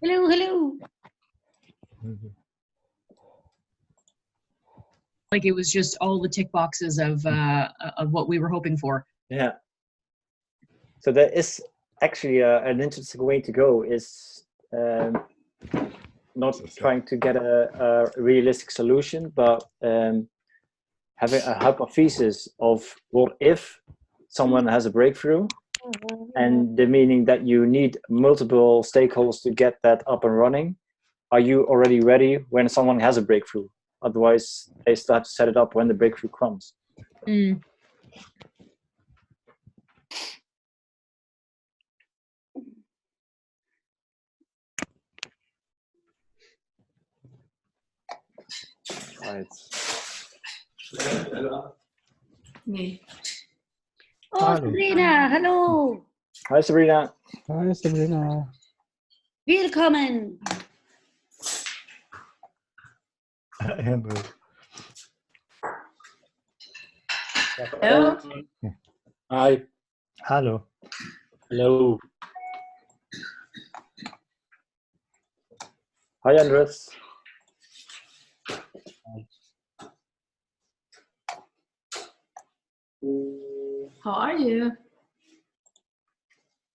Hello, hello. Like it was just all the tick boxes of what we were hoping for. Yeah. So there is actually an interesting way to go. Is not trying to get a realistic solution, but having a hypothesis of what if someone has a breakthrough, and the meaning that you need multiple stakeholders to get that up and running. Are you already ready when someone has a breakthrough? Otherwise, they still have to set it up when the breakthrough comes. Mm. Right. Nee. Oh, Hallo. Sabrina, hello. Hi, Sabrina. Hi, Sabrina. Willkommen. Andrew. Hello. Hi. Hallo. Hello. Hi, Andres. How are you?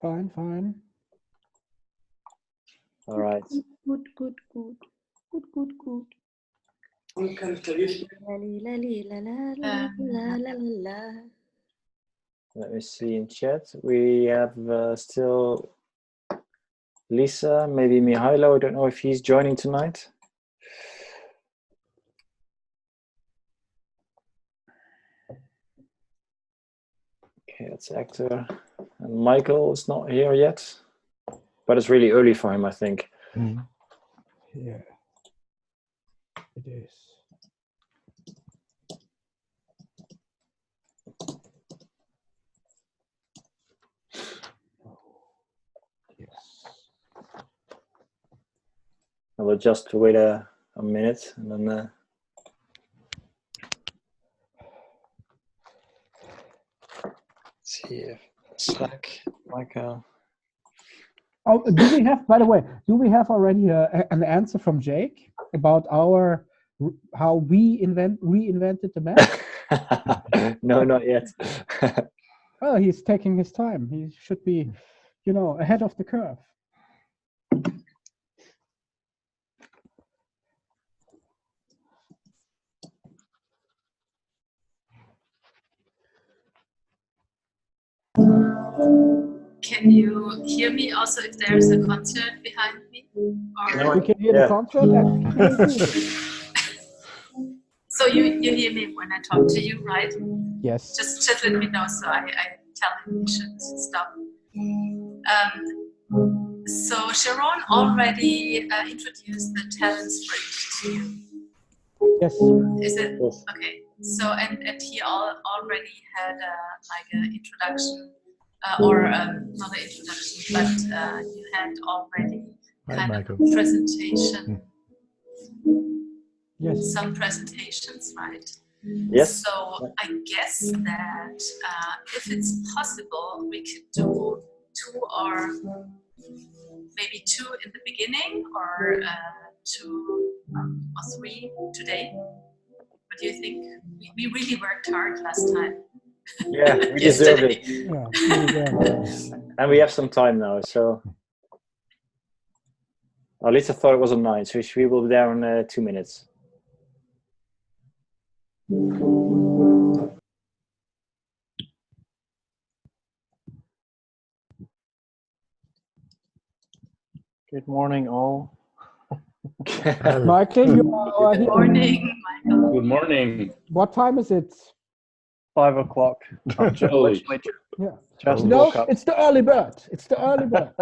Fine, fine. All right. Good, good, good. Good, good, good. La, la, la, la, la, la. Let me see in chat. We have still Lisa, maybe Mihailo. I don't know if he's joining tonight. Okay, that's actor. And Michael is not here yet, but it's really early for him, I think. Mm. Yeah, it is. Yes. I will just wait a minute and then. See if Slack, Michael. Oh, do we have, by the way, do we have already an answer from Jake about our how we reinvented the map? No, not yet. Well, he's taking his time. He should be, you know, ahead of the curve. Can you hear me also if there's a concert behind me? Or No, We can hear yeah. the concert. so you hear me when I talk to you, right? Yes. Just let me know so I tell him he should stop. So Sharon already introduced the talent sprint to you. Yes. Is it Yes. okay? So and he already had like an introduction or not an introduction, but you had already kind of a presentation. Yes. Some presentations, right? Yes. So I guess that if it's possible, we could do 2 or maybe 2 in the beginning, or 2 or 3 today. What do you think? We really worked hard last time. Yeah, we deserve it. Yeah, we deserve it. And we have some time now, so. At least I thought it was on 9, so we will be there in 2 minutes. Good morning, all. Michael, you are Good here. morning, Michael. Good morning. What time is it? 5 o'clock. Holy. Yeah. Just No, woke up. it's the early bird. It's the early bird.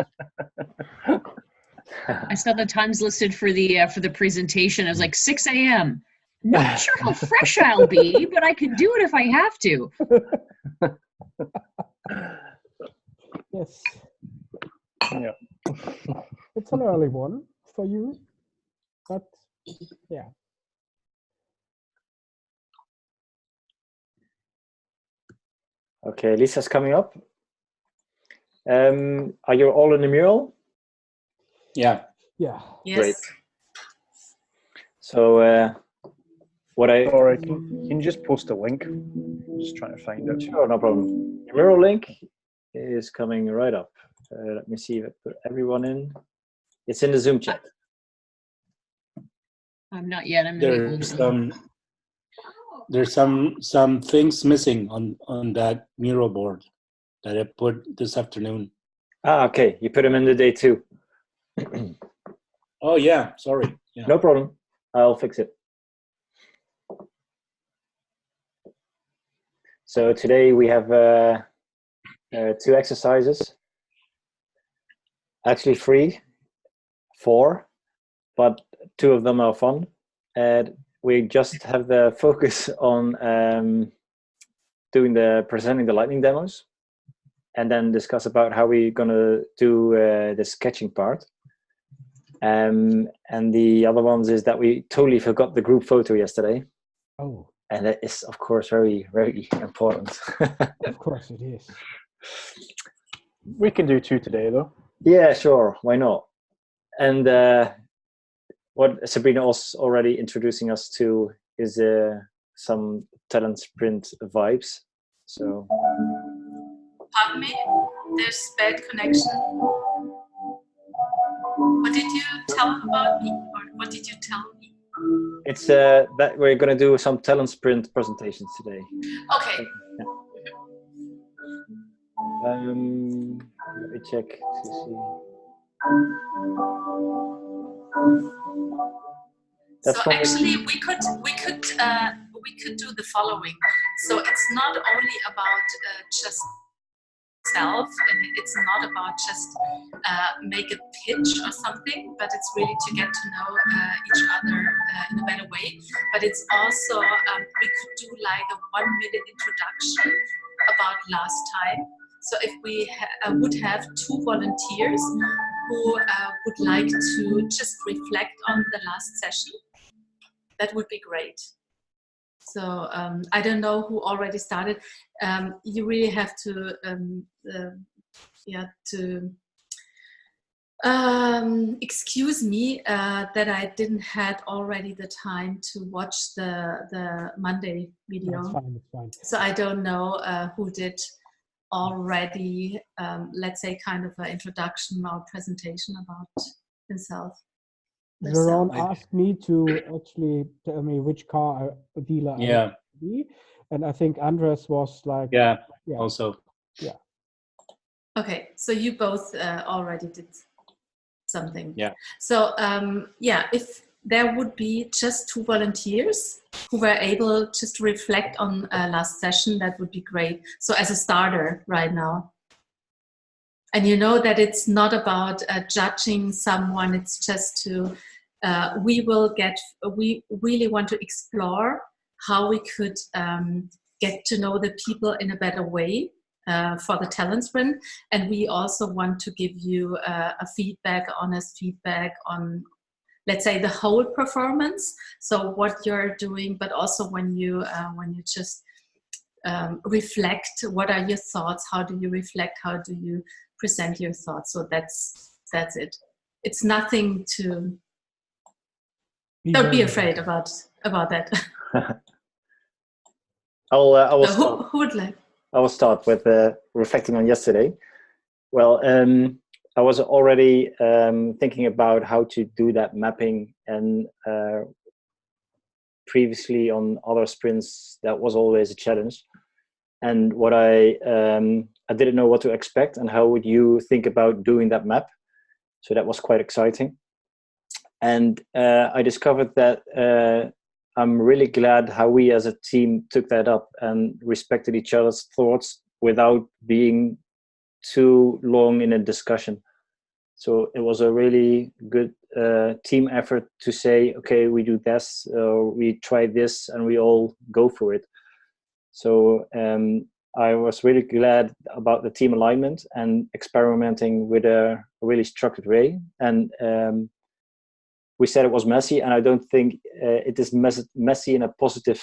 I saw the times listed for the presentation. I was like 6 a.m. Not sure how fresh I'll be, but I can do it if I have to. Yes. Yeah. It's an early one for you, but yeah. Okay, Lisa's coming up. Are you all in the mural? Yeah. Yeah. Yes. Great. So Sorry, can you just post a link? I'm just trying to find it. Sure, no problem. Your mural link is coming right up. Let me see if I put everyone in. It's in the Zoom chat. I'm not yet. I'm not able There's some things missing on that mural board that I put this afternoon. Ah, okay. You put them in the day 2. Oh yeah, sorry. Yeah. No problem. I'll fix it. So today we have 2 exercises. Actually 3, 4, but 2 of them are fun. And we just have the focus on presenting the lightning demos, and then discuss about how we're gonna do the sketching part. And the other ones is that we totally forgot the group photo yesterday. Oh, And that is, of course, very, very important. of course it is. We can do 2 today, though. Yeah, sure. Why not? And what Sabrina was already introducing us to is some talent sprint vibes. So, Pardon me? There's bad connection. What did you tell about me? Or what did you tell me? it's that we're going to do some talent sprint presentations today. Okay. Let me check to see. That's So fine. actually, we could do the following. So it's not only about just self, and it's not about just make a pitch or something, but it's really to get to know each other in a better way. But it's also we could do like a 1-minute introduction about last time. So if we would have 2 volunteers who would like to just reflect on the last session, that would be great. So I don't know who already started. You really have to, excuse me that I didn't had already the time to watch the Monday video. It's fine. It's fine. So I don't know who did already, let's say, kind of an introduction or presentation about himself. Veron asked me to actually tell me which car dealer I want to be, and I think Andres was like, yeah. Also. Yeah. Okay, so you both already did something. Yeah. So if there would be just 2 volunteers who were able just to reflect on last session, that would be great. So as a starter right now. And you know that it's not about judging someone, it's just to, we really want to explore how we could get to know the people in a better way for the talent sprint. And we also want to give you a feedback, honest feedback on, let's say, the whole performance. So what you're doing, but also when you just reflect, what are your thoughts? How do you reflect? How do you present your thoughts? So that's it. It's nothing to, don't be afraid about that. I will So start. who would like? I will start with reflecting on yesterday. Well, I was already thinking about how to do that mapping, and previously on other sprints, that was always a challenge. And what I didn't know what to expect, and how would you think about doing that map? So that was quite exciting. And I discovered that I'm really glad how we as a team took that up and respected each other's thoughts without being too long in a discussion. So it was a really good team effort to say, okay, we do this, we try this, and we all go for it. So I was really glad about the team alignment and experimenting with a really structured way. And we said it was messy, and I don't think it is messy in a positive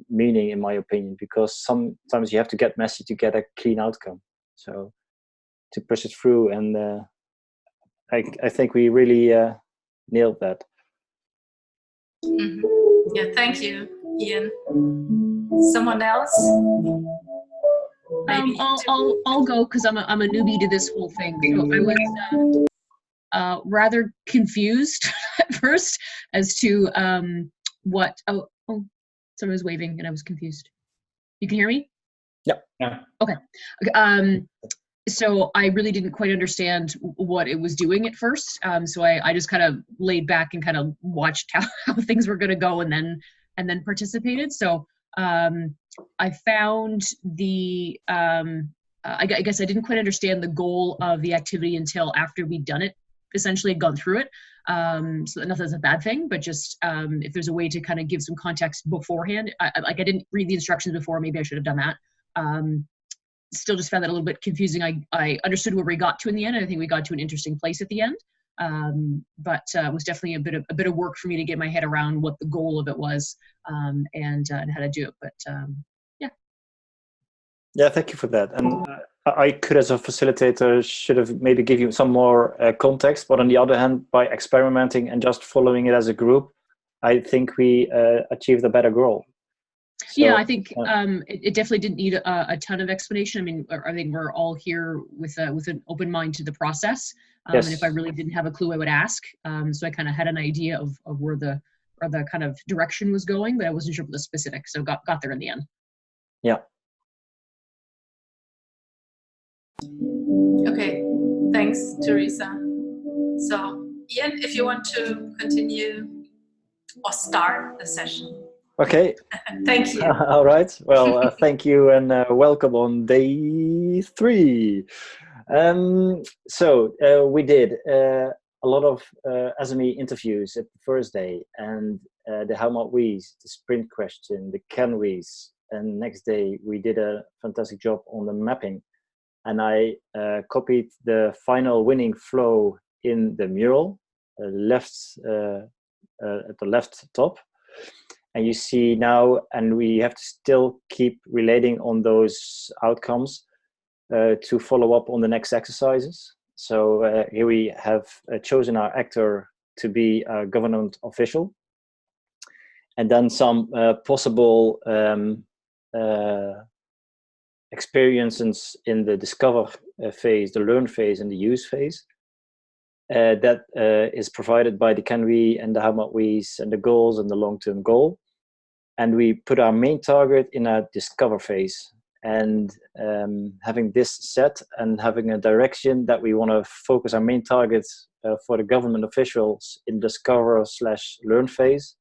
meaning, in my opinion, because sometimes you have to get messy to get a clean outcome. So to push it through, and I think we really nailed that. Mhm. Yeah, thank you, Ian. Someone else? Maybe I'll go because I'm a newbie to this whole thing. So I was rather confused at first as to what. Someone was waving and I was confused. You can hear me? Yep. Yeah. Okay. So I really didn't quite understand what it was doing at first. So I just kind of laid back and kind of watched how things were going to go and then participated. So I found the I guess I didn't quite understand the goal of the activity until after we'd done it, essentially gone through it. So nothing that's a bad thing, but just if there's a way to kind of give some context beforehand. I didn't read the instructions before. Maybe I should have done that. Still just found that a little bit confusing. I understood where we got to in the end. I think we got to an interesting place at the end. But it was definitely a bit of work for me to get my head around what the goal of it was and how to do it. But yeah. Yeah, thank you for that. And I could, as a facilitator, should have maybe give you some more context. But on the other hand, by experimenting and just following it as a group, I think we achieved a better goal. So, yeah, I think it definitely didn't need a ton of explanation. I mean, I think we're all here with an open mind to the process. yes. And if I really didn't have a clue, I would ask. So I kind of had an idea of where the kind of direction was going, but I wasn't sure what the specifics. So got there in the end. Yeah. Okay, thanks, Teresa. So, Ian, if you want to continue or start the session. Okay. Thank you. All right. Well, thank you and welcome on day 3. So we did a lot of SME interviews at the first day, and the how might we's, the sprint question, the can we's, and next day we did a fantastic job on the mapping. And I copied the final winning flow in the mural, at the left top. And you see now, and we have to still keep relating on those outcomes to follow up on the next exercises. So here we have chosen our actor to be a government official, and then some possible experiences in the discover phase, the learn phase, and the use phase. That is provided by the can we and the how might we's and the goals and the long-term goal. And we put our main target in a discover phase. And having this set and having a direction that we want to focus our main targets for the government officials in discover/learn phase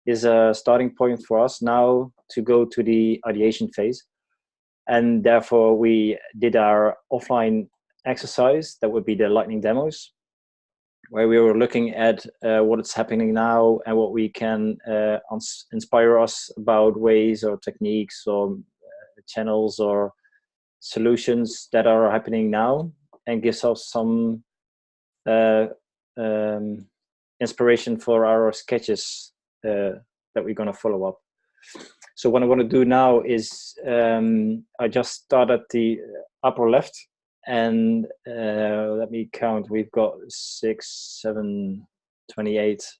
is a starting point for us now to go to the ideation phase. And therefore we did our offline exercise, that would be the lightning demos, where we were looking at what is happening now and what we can inspire us about ways or techniques or channels or solutions that are happening now, and gives us some inspiration for our sketches that we're going to follow up. So what I want to do now is I just start at the upper left, and let me count. We've got 6, 7, 28.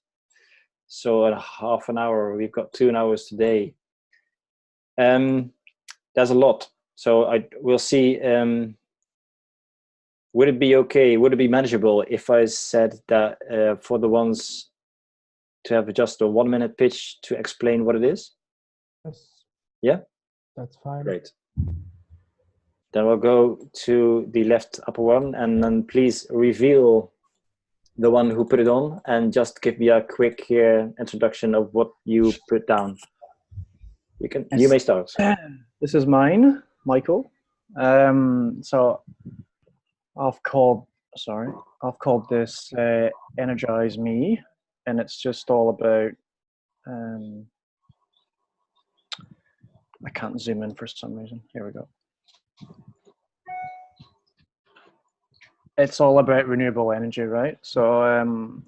So at half an hour, we've got 2 hours today. There's a lot. So we'll see. Would it be okay? Would it be manageable if I said that for the ones to have just a 1-minute pitch to explain what it is? Yes. Yeah? That's fine. Great. Then we'll go to the left upper one, and then please reveal the one who put it on and just give me a quick introduction of what you put down. You may start. This is mine, Michael. So I've called this Energize Me, and it's just all about I can't zoom in for some reason. Here we go. It's all about renewable energy, right? So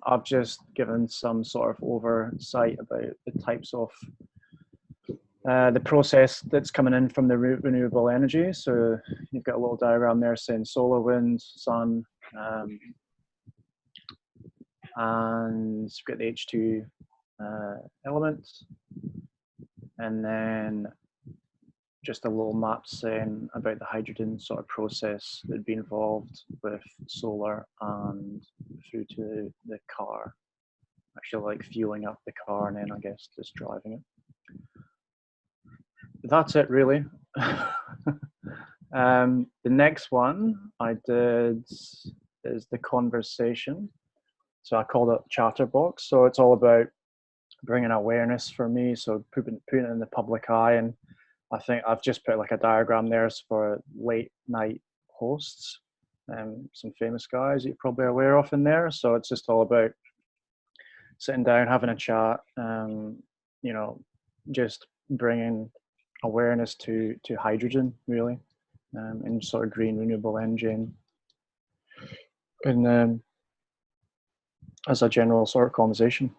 I've just given some sort of oversight about the types of the process that's coming in from the renewable energy. So you've got a little diagram there saying solar, wind, sun, and we've got the H2 elements, and then just a little map saying about the hydrogen sort of process that'd be involved with solar and through to the car, actually like fueling up the car and then I guess just driving it. That's it really. The next one I did is the conversation. So I called it Chatterbox. So it's all about bringing awareness for me. So putting it in the public eye. And I think I've just put like a diagram there for late night hosts, some famous guys that you're probably aware of in there. So it's just all about sitting down, having a chat, you know, just bringing awareness to hydrogen really, and sort of green renewable engine, and as a general sort of conversation.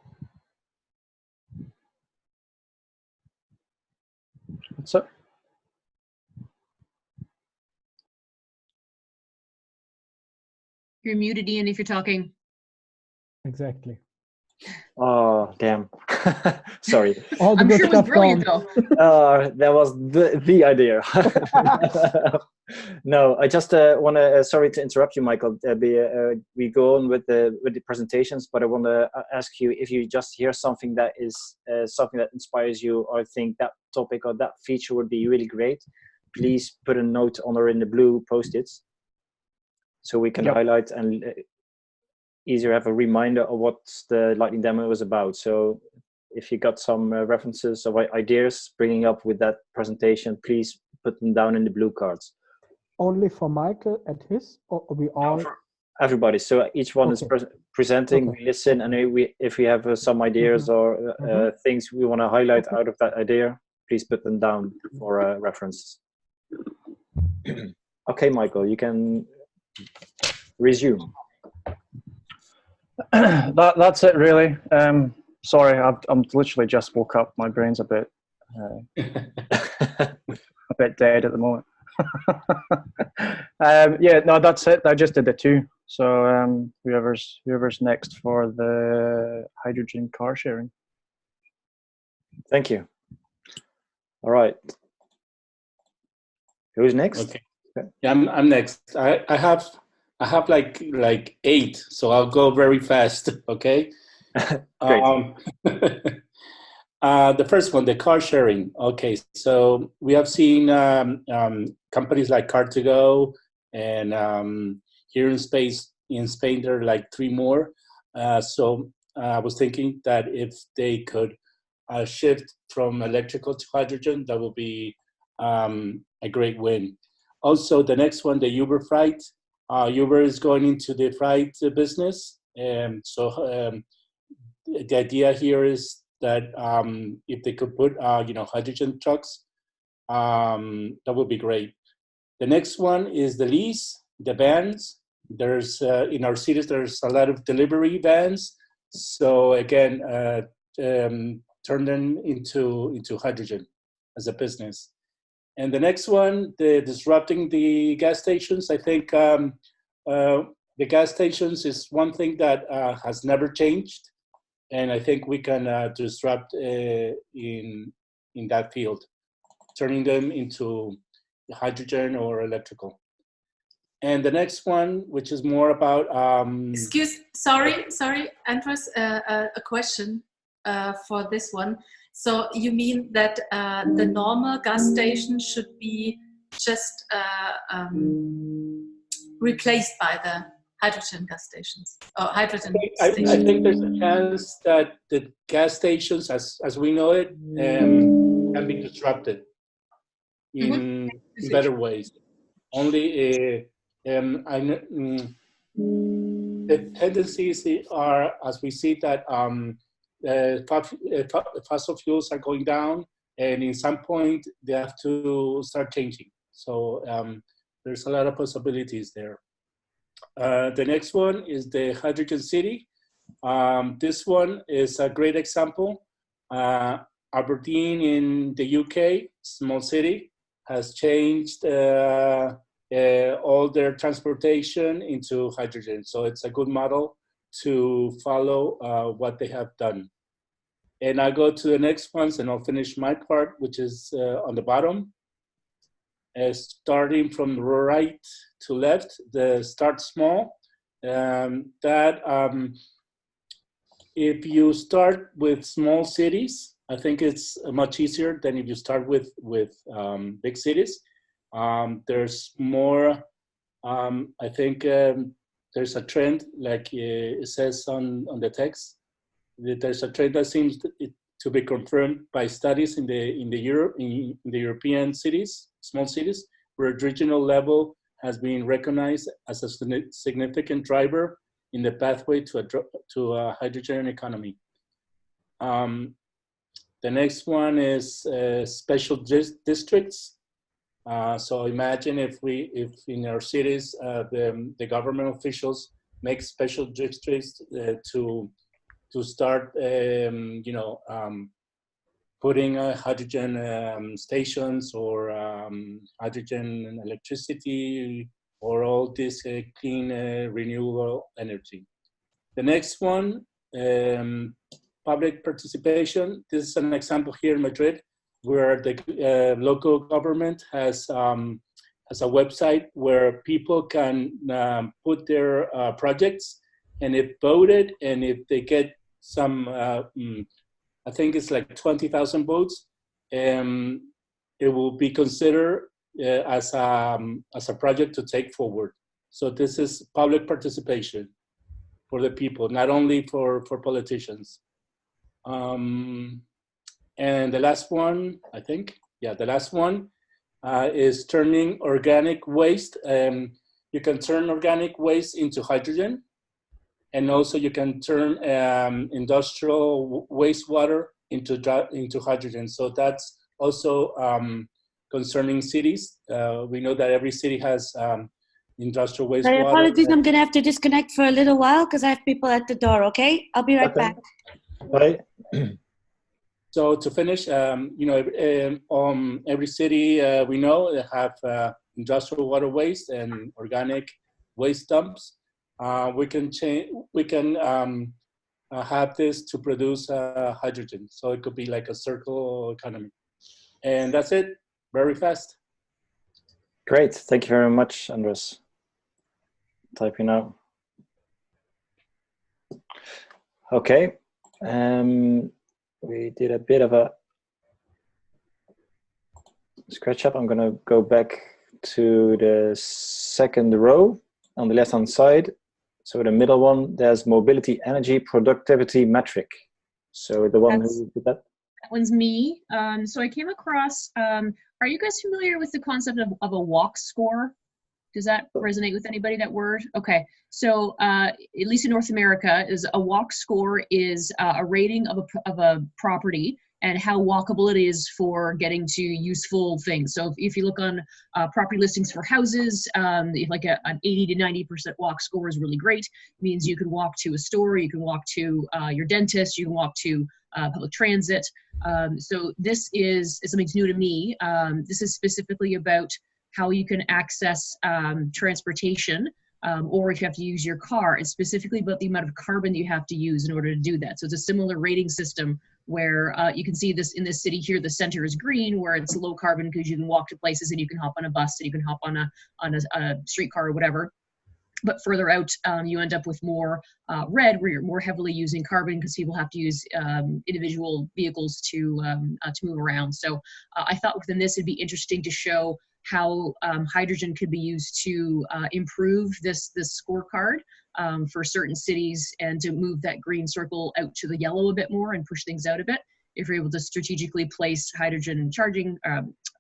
That's it. You're muted, Ian, if you're talking. Exactly. Oh, damn. Sorry. All the I'm good sure it was stuff brilliant, gone. though. That was the idea. No, I just want to, sorry to interrupt you, Michael. We go on with the presentations, but I want to ask you if you just hear something that is something that inspires you, or think that topic or that feature would be really great, please put a note on or in the blue post-its so we can highlight and easier have a reminder of what the lightning demo was about. So if you got some references or ideas bringing up with that presentation, please put them down in the blue cards. Only for Michael at his, or we all? No, for everybody. So each one is presenting, we listen, and if we have some ideas or things we want to highlight out of that idea, please put them down for reference. Okay, Michael, you can resume. That's it really. Sorry, I'm literally just woke up. My brain's a bit dead at the moment. Yeah, no, that's it. I just did the two. So whoever's next for the hydrogen car sharing. Thank you. All right. Who's next? Okay. Yeah, I'm next. I have like 8, so I'll go very fast. Okay. The first one, the car sharing. Okay, so we have seen companies like Car2Go, and here in Spain there are like 3 more. So I was thinking that if they could shift from electrical to hydrogen, that would be a great win. Also, the next one, the Uber Freight. Uber is going into the freight business, and so the idea here is that if they could put hydrogen trucks, that would be great. The next one is the lease, the vans. There's in our cities there's a lot of delivery vans, so again turn them into hydrogen as a business. And the next one, the disrupting the gas stations. I think the gas stations is one thing that has never changed, and I think we can disrupt in that field, turning them into hydrogen or electrical. And the next one, which is more about sorry, Andres, a question for this one. So you mean that the normal gas station should be just replaced by the hydrogen gas stations or hydrogen stations? I think there's a chance that the gas stations, as we know it, can be disrupted in better ways. Only the tendencies are, as we see that fossil fuels are going down, and in some point they have to start changing. So there's a lot of possibilities there. The next one is the hydrogen city. This one is a great example. Aberdeen in the UK, small city, has changed all their transportation into hydrogen. So it's a good model to follow what they have done. And I go to the next ones, and I'll finish my part, which is on the bottom. Starting from right to left, the start small. If you start with small cities, I think it's much easier than if you start with big cities. There's more, I think there's a trend, like it says on the text, that there's a trend that seems to be confirmed by studies in the European cities, small cities, where regional level has been recognized as a significant driver in the pathway to a hydrogen economy. The next one is special districts. So imagine if in our cities the government officials make special districts to start putting hydrogen stations or hydrogen electricity or all this clean renewable energy. The next one, public participation. This is an example here in Madrid, where the local government has a website where people can put their projects, and if voted, and if they get some, I think it's like 20,000 votes, it will be considered as a project to take forward. So this is public participation for the people, not only for politicians. And the last one, I think, yeah, the last one is turning organic waste. You can turn organic waste into hydrogen, and also you can turn industrial wastewater into hydrogen. So that's also concerning cities. We know that every city has industrial wastewater. Apologies, I'm going to have to disconnect for a little while because I have people at the door, okay? I'll be right back. Bye. So to finish, every city we know they have industrial water waste and organic waste dumps. We can have this to produce hydrogen. So it could be like a circular economy. And that's it, very fast. Great, thank you very much, Andres. Typing now. Okay, we did a bit of a scratch up. I'm gonna go back to the second row on the left-hand side. So the middle one, there's mobility, energy, productivity metric. So the one who did that? That one's me. So I came across, are you guys familiar with the concept of a walk score? Does that resonate with anybody, that word? Okay, so at least in North America, is a walk score is a rating of a property and how walkable it is for getting to useful things. So if you look on property listings for houses, like an 80 to 90% walk score is really great. It means you can walk to a store, you can walk to your dentist, you can walk to public transit. So this is something new to me. This is specifically about how you can access transportation, or if you have to use your car. It's specifically about the amount of carbon you have to use in order to do that. So it's a similar rating system where you can see this in this city here, the center is green, where it's low carbon because you can walk to places and you can hop on a bus and you can hop on a streetcar or whatever. But further out, you end up with more red, where you're more heavily using carbon because people have to use individual vehicles to move around. So I thought within this, it'd be interesting to show how hydrogen could be used to improve this scorecard for certain cities and to move that green circle out to the yellow a bit more and push things out a bit. If you're able to strategically place hydrogen charging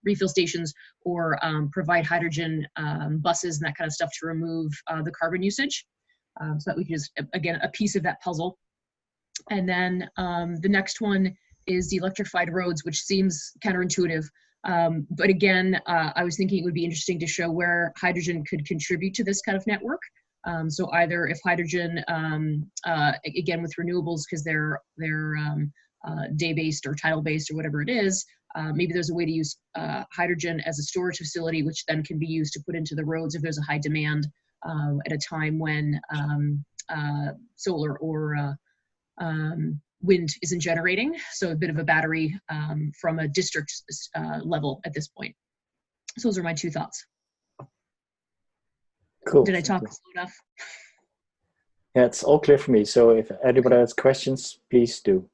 refill stations or provide hydrogen buses and that kind of stuff to remove the carbon usage. So that we can just, again, a piece of that puzzle. And then the next one is the electrified roads, which seems counterintuitive. But again, I was thinking it would be interesting to show where hydrogen could contribute to this kind of network. So either if hydrogen, again with renewables, because they're day-based or tidal-based or whatever it is, maybe there's a way to use hydrogen as a storage facility, which then can be used to put into the roads if there's a high demand at a time when solar or wind isn't generating. So a bit of a battery from a district level at this point. So those are my 2 thoughts. Cool. Did I talk slow enough? Yeah, it's all clear for me. So if anybody has questions, please do.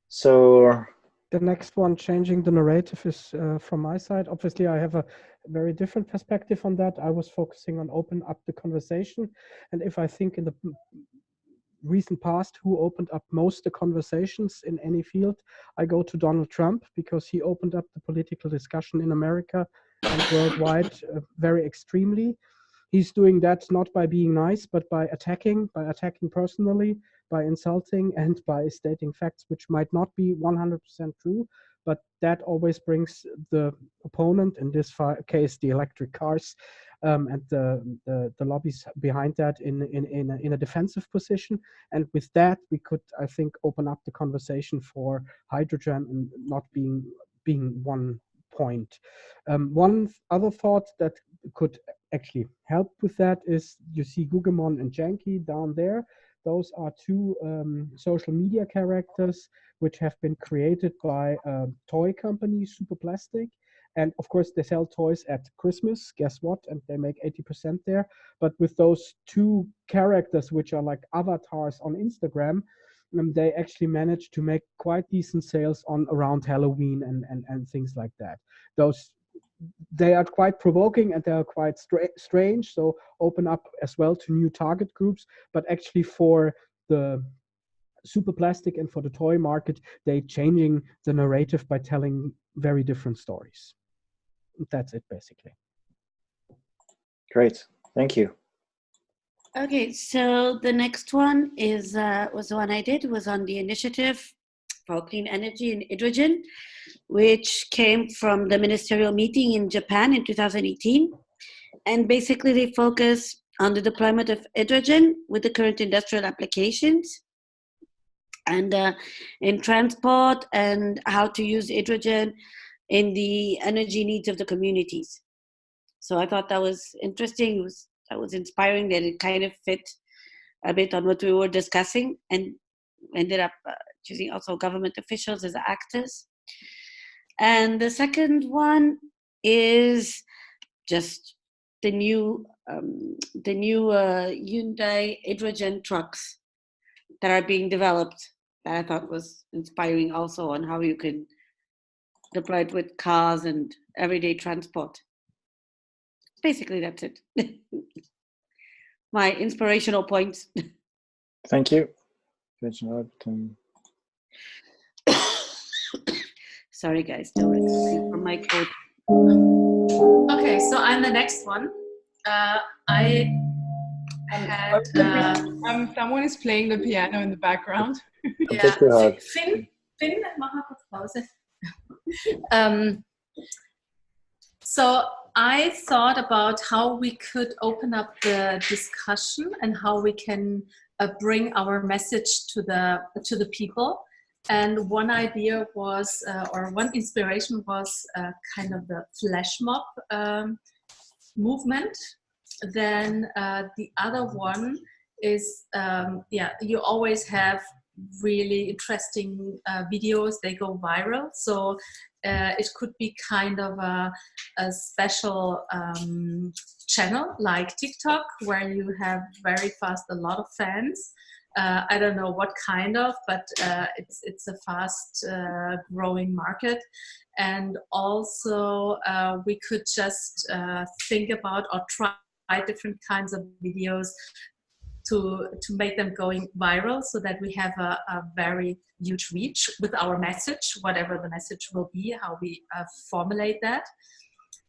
So the next one, changing the narrative, is from my side. Obviously, I have a very different perspective on that. I was focusing on open up the conversation. And if I think in the recent past who opened up most the conversations in any field, I go to Donald Trump, because he opened up the political discussion in America and worldwide very extremely. He's doing that not by being nice, but by attacking personally, by insulting, and by stating facts which might not be 100% true. But that always brings the opponent, in this case the electric cars, and the lobbies behind that in a defensive position. And with that, we could, I think, open up the conversation for hydrogen and not being one point. One other thought that could actually help with that is, you see Gugemon and Janky down there. Those are 2 social media characters which have been created by a toy company, Super Plastic. And of course, they sell toys at Christmas, guess what? And they make 80% there. But with those 2 characters, which are like avatars on Instagram, they actually managed to make quite decent sales on around Halloween and things like that. They are quite provoking and they are quite strange, so open up as well to new target groups. But actually for the Super Plastic and for the toy market, they changing the narrative by telling very different stories. That's it, basically. great, thank you. Okay, so the next one is was the one I did, was on the initiative for clean energy and hydrogen, which came from the ministerial meeting in Japan in 2018. And basically they focus on the deployment of hydrogen with the current industrial applications and in transport, and how to use hydrogen in the energy needs of the communities. So I thought that was interesting. That was inspiring, that it kind of fit a bit on what we were discussing, and ended up choosing also government officials as actors. And the second one is just the new Hyundai hydrogen trucks that are being developed, that I thought was inspiring also, on how you can deploy it with cars and everyday transport. Basically, that's it. My inspirational points. Thank you. Sorry, guys, still recovering from my cold. Okay, so I'm the next one. I had. Someone is playing the piano in the background. Yeah, Finn, mach mal kurz Pause. So I thought about how we could open up the discussion and how we can bring our message to the people. And one idea was, or one inspiration was kind of the flash mob movement. Then the other one is, you always have really interesting videos, they go viral. So it could be kind of a special channel like TikTok, where you have very fast a lot of fans. I don't know what kind of, but it's a fast growing market. And also we could just think about or try different kinds of videos to make them going viral, so that we have a very huge reach with our message, whatever the message will be, how we formulate that.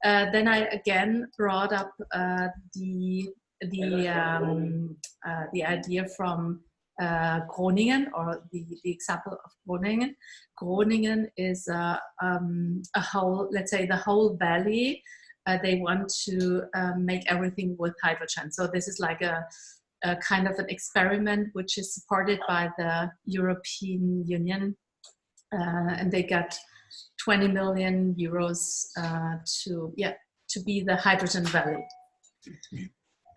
Then I again brought up the idea from Groningen, or the example of Groningen. Groningen is a whole, let's say, the whole valley. They want to make everything with hydrogen. So this is like a kind of an experiment which is supported by the European Union, and they got 20 million euros to be the hydrogen valley.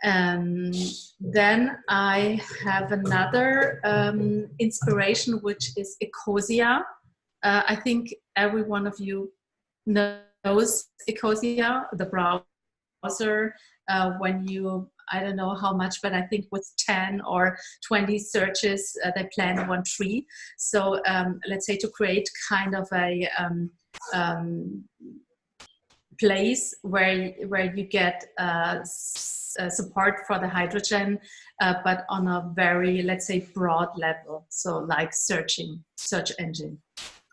Then I have another inspiration, which is Ecosia. I think every one of you knows Ecosia, the browser. When you, I don't know how much, but I think with 10 or 20 searches, they plant one tree. So let's say to create kind of a place where you get support for the hydrogen, but on a very, let's say, broad level. So like search engine,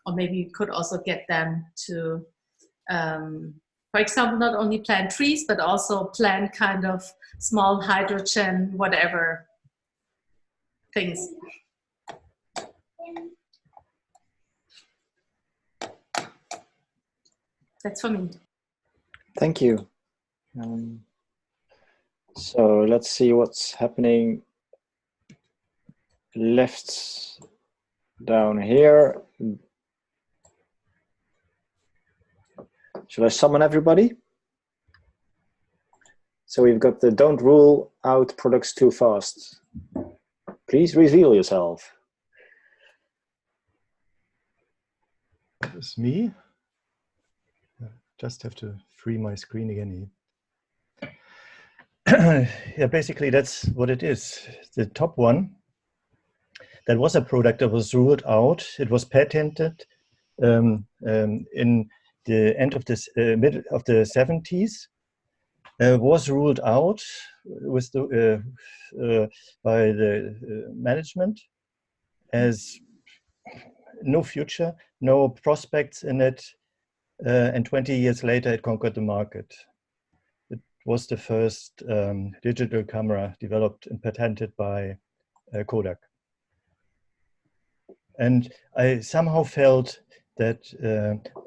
or maybe you could also get them to, for example, not only plant trees, but also plant kind of small hydrogen, whatever things. That's for me. Thank you. So let's see what's happening left down here. Should I summon everybody? So we've got the don't rule out products too fast. Please reveal yourself. It's me. Just have to free my screen again here. Yeah, basically that's what it is. The top one, that was a product that was ruled out. It was patented in the end of this middle of the 70s. Was ruled out with the, by the management as no future, no prospects in it, and 20 years later it conquered the market. It was the first digital camera developed and patented by Kodak. And I somehow felt that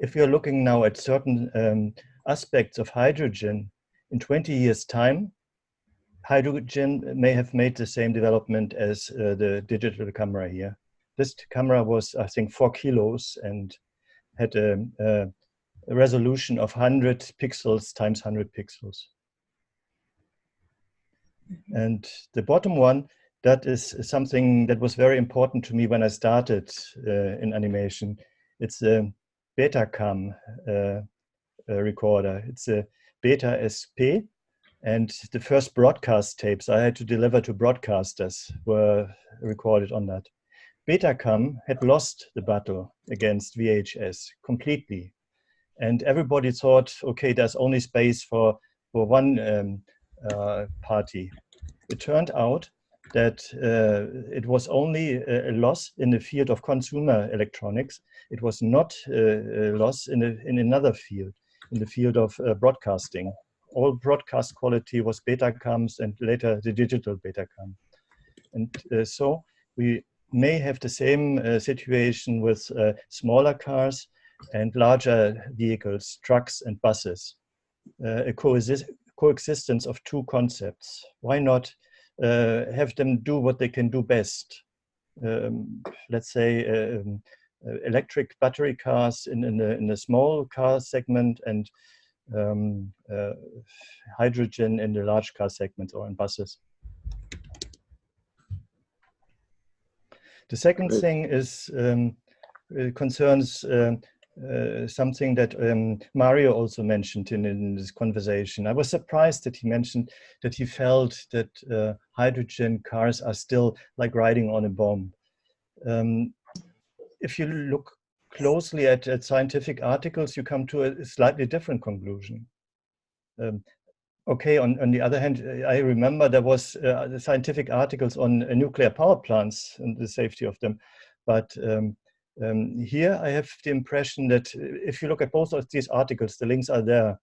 if you're looking now at certain aspects of hydrogen, in 20 years' time, hydrogen may have made the same development as the digital camera here. This camera was, I think, 4 kilos and had a resolution of 100 pixels times 100 pixels. And the bottom one, that is something that was very important to me when I started in animation. It's a Betacam recorder. It's a Beta SP, and the first broadcast tapes I had to deliver to broadcasters were recorded on that. Betacam had lost the battle against VHS completely, and everybody thought, okay, there's only space for one party. It turned out that it was only a loss in the field of consumer electronics. It was not a loss in another field, in the field of broadcasting. All broadcast quality was Betacams and later the digital Betacam. And so we may have the same situation with smaller cars and larger vehicles, trucks and buses. A coexistence of two concepts. Why not have them do what they can do best? Let's say electric battery cars in the small car segment, and hydrogen in the large car segment or in buses. The second thing is concerns something that Mario also mentioned in this conversation. I was surprised that he mentioned that he felt that hydrogen cars are still like riding on a bomb. If you look closely at scientific articles, you come to a slightly different conclusion. Okay, on the other hand, I remember there was scientific articles on nuclear power plants and the safety of them. But here I have the impression that if you look at both of these articles, the links are there,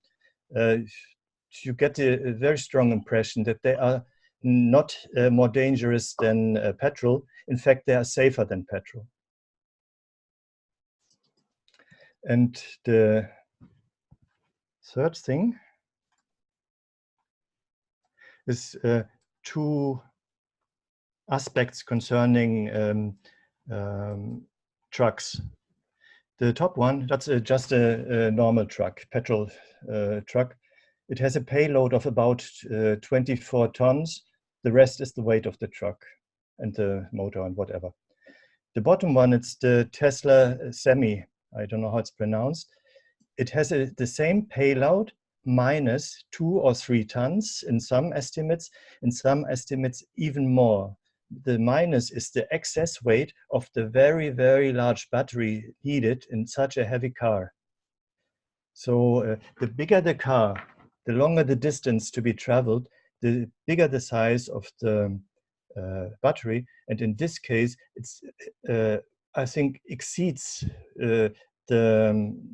you get a very strong impression that they are not more dangerous than petrol. In fact, they are safer than petrol. And the third thing is two aspects concerning trucks. The top one, that's just a normal truck, petrol truck. It has a payload of about 24 tons. The rest is the weight of the truck and the motor and whatever. The bottom one, it's the Tesla Semi. I don't know how it's pronounced. It has the same payload minus 2 or 3 tons in some estimates, in some estimates even more. The minus is the excess weight of the very, very large battery needed in such a heavy car. So the bigger the car, the longer the distance to be traveled, the bigger the size of the battery. And in this case, it's, I think, exceeds the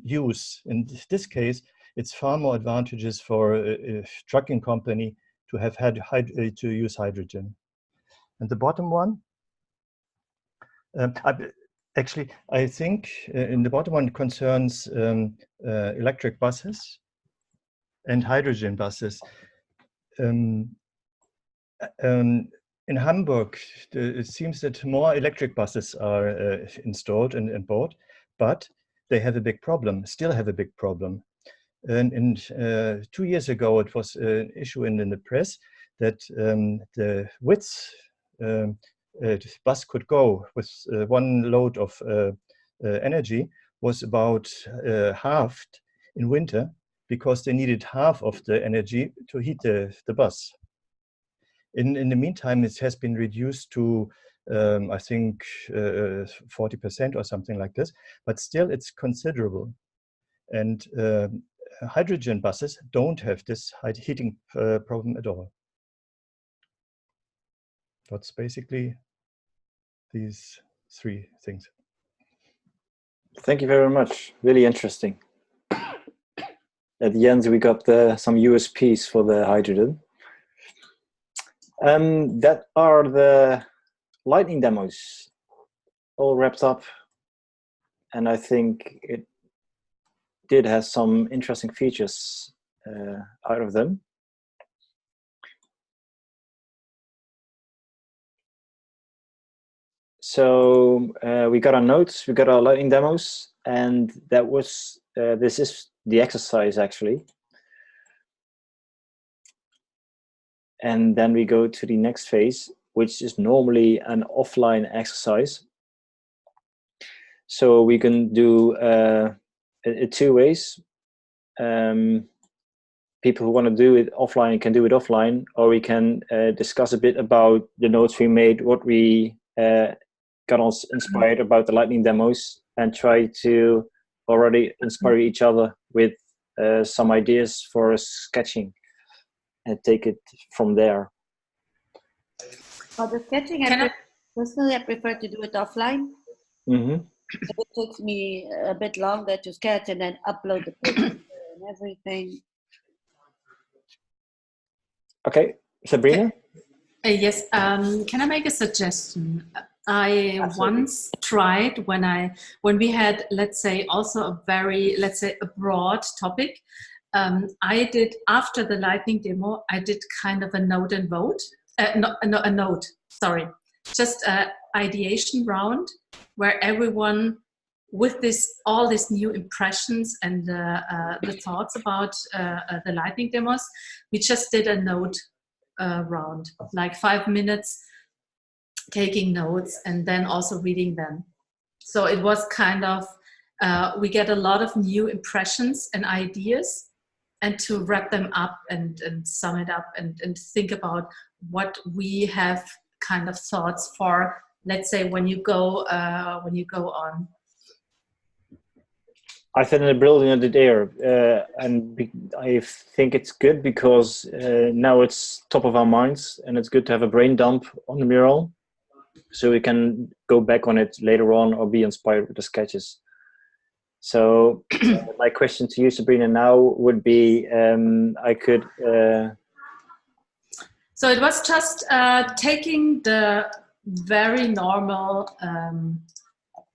use. In this case, it's far more advantageous for a trucking company to have to use hydrogen. And the bottom one, actually, I think in the bottom one concerns electric buses and hydrogen buses. In Hamburg, it seems that more electric buses are installed and bought, but they have a big problem, still have a big problem. And 2 years ago, it was an issue in the press that the width the bus could go with one load of energy was about halved in winter, because they needed half of the energy to heat the bus. In the meantime, it has been reduced to, I think, 40% or something like this, but still it's considerable. And hydrogen buses don't have this heating problem at all. That's basically these 3 things. Thank you very much. Really interesting. At the end, we got some USPs for the hydrogen. That are the lightning demos all wrapped up. And I think it did have some interesting features out of them. So we got our notes, we got our lightning demos, and that was, this is the exercise actually. And then we go to the next phase, which is normally an offline exercise. So we can do it 2 ways. People who want to do it offline can do it offline, or we can discuss a bit about the notes we made, what we got us inspired about the lightning demos, and try to already inspire each other with some ideas for sketching, and take it from there. For the sketching, personally, I prefer to do it offline. Mm-hmm. It takes me a bit longer to sketch and then upload the picture and everything. Okay, Sabrina? Yes, can I make a suggestion? I Absolutely. once tried when we had, let's say, also a very, let's say, a broad topic. I did, after the lightning demo, I did kind of a note and vote, a note, sorry, just a ideation round where everyone, with all these new impressions and the thoughts about the lightning demos, we just did a note round, like 5 minutes, taking notes and then also reading them. So it was kind of, we get a lot of new impressions and ideas, and to wrap them up and sum it up and think about what we have kind of thoughts for, let's say, when you go on. I find it a brilliant idea, and I think it's good because now it's top of our minds, and it's good to have a brain dump on the mural, so we can go back on it later on or be inspired with the sketches. So my question to you, Sabrina, now would be, I could... So it was just taking the very normal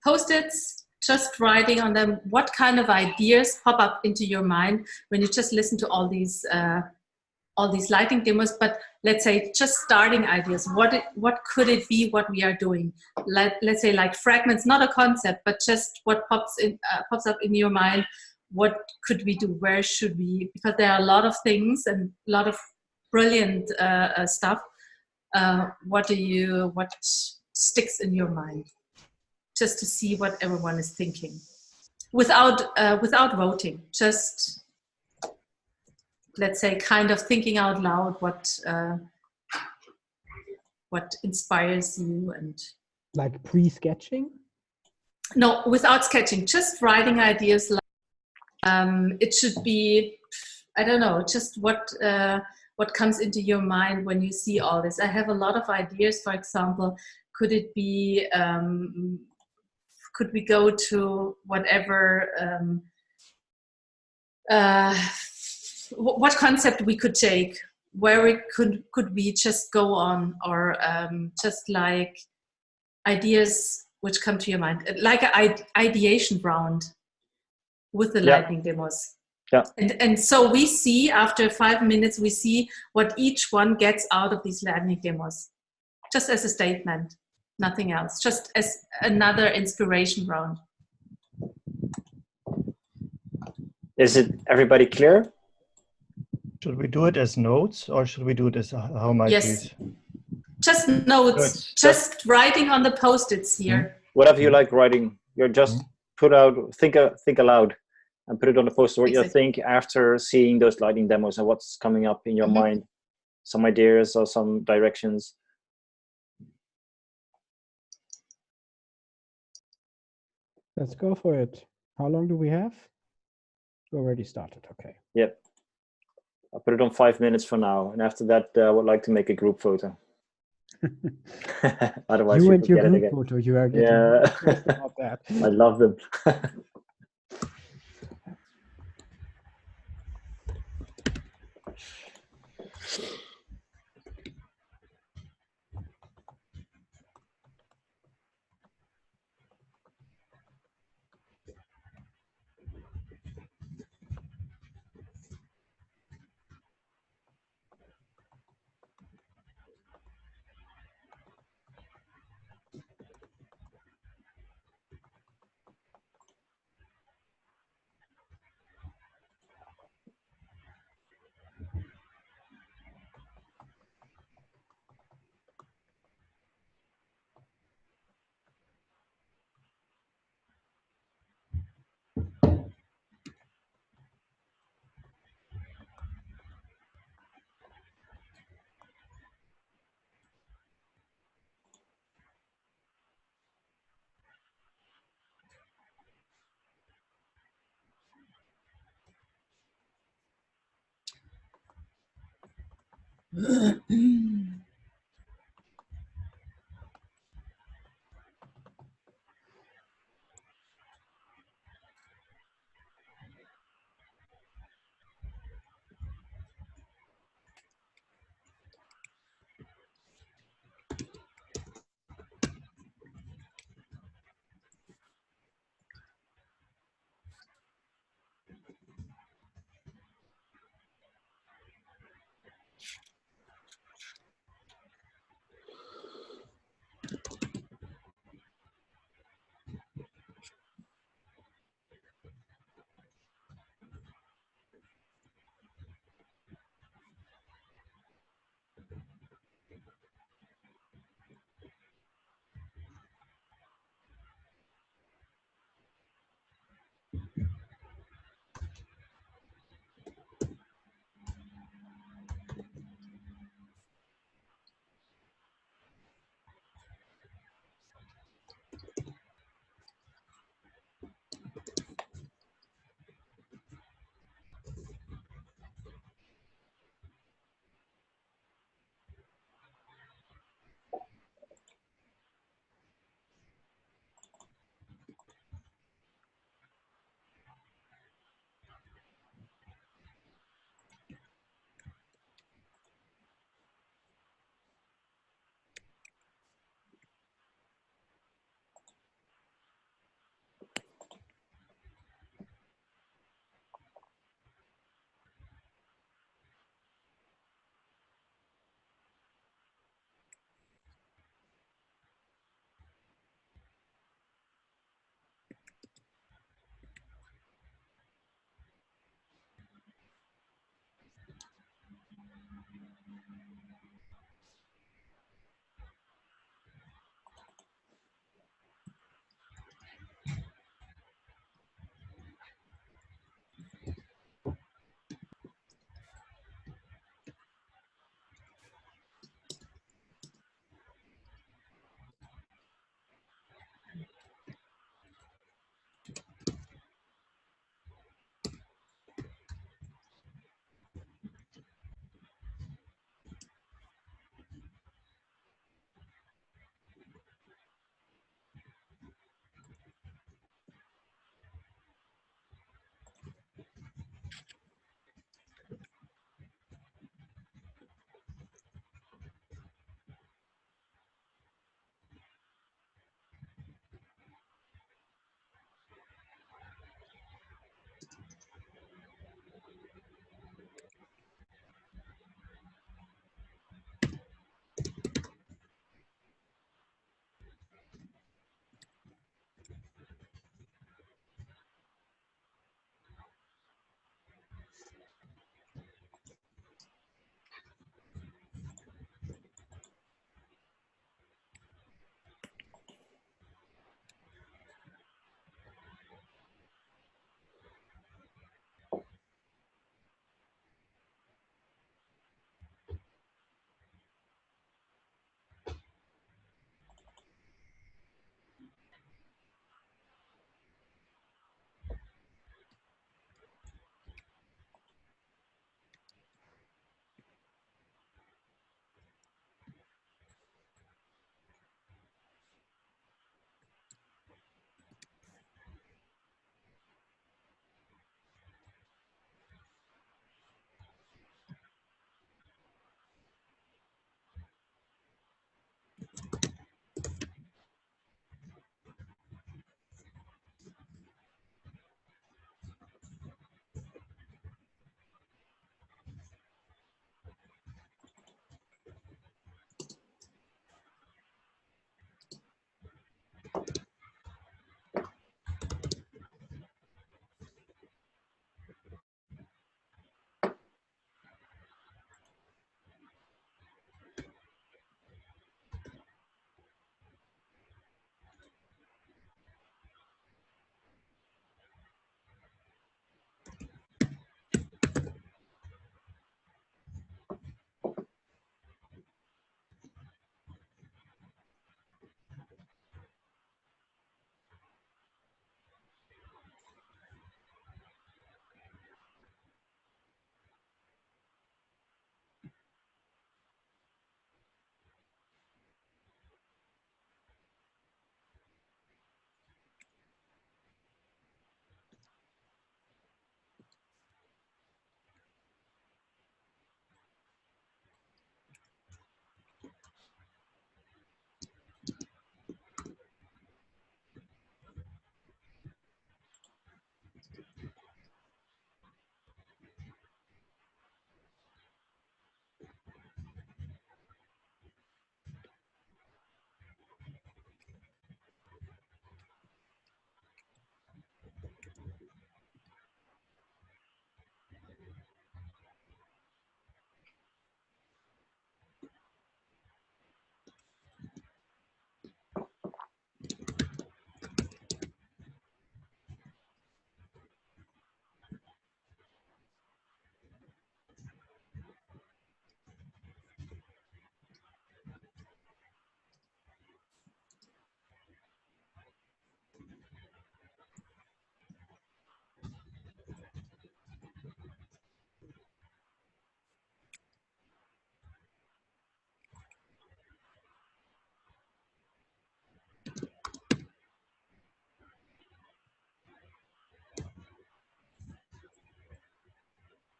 Post-its, just writing on them what kind of ideas pop up into your mind when you just listen to all these lighting demos, but let's say just starting ideas. What could it be what we are doing? Let's say like fragments, not a concept, but just what pops up in your mind what could we do? Where should we? Because there are a lot of things and a lot of brilliant stuff. What sticks in your mind? Just to see what everyone is thinking, without voting. Just, let's say, kind of thinking out loud what inspires you. And like pre-sketching? No, without sketching, just writing ideas. It should be, I don't know, just what comes into your mind when you see all this. I have a lot of ideas. For example, could it be, could we go to whatever, what concept we could take, where we could we just go on, or just like ideas which come to your mind, like an ideation round with the lightning demos. Yeah. And so we see, after 5 minutes, we see what each one gets out of these lightning demos, just as a statement, nothing else, just as another inspiration round. Is it everybody clear? Should we do it as notes, or should we do it as how might Yes. please? Just notes, just writing on the Post-its here. Whatever you like writing, you're just put out, think aloud, and put it on the post what you think after seeing those lightning demos and what's coming up in your mind, some ideas or some directions. Let's go for it. How long do we have? We already started, okay. Yep. I'll put it on 5 minutes for now, and after that I would like to make a group photo. Otherwise you you and your forget it group again. photo, you are getting about that. I love them.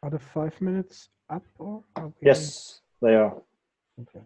Are the 5 minutes up or are we? Yes, they are. Okay.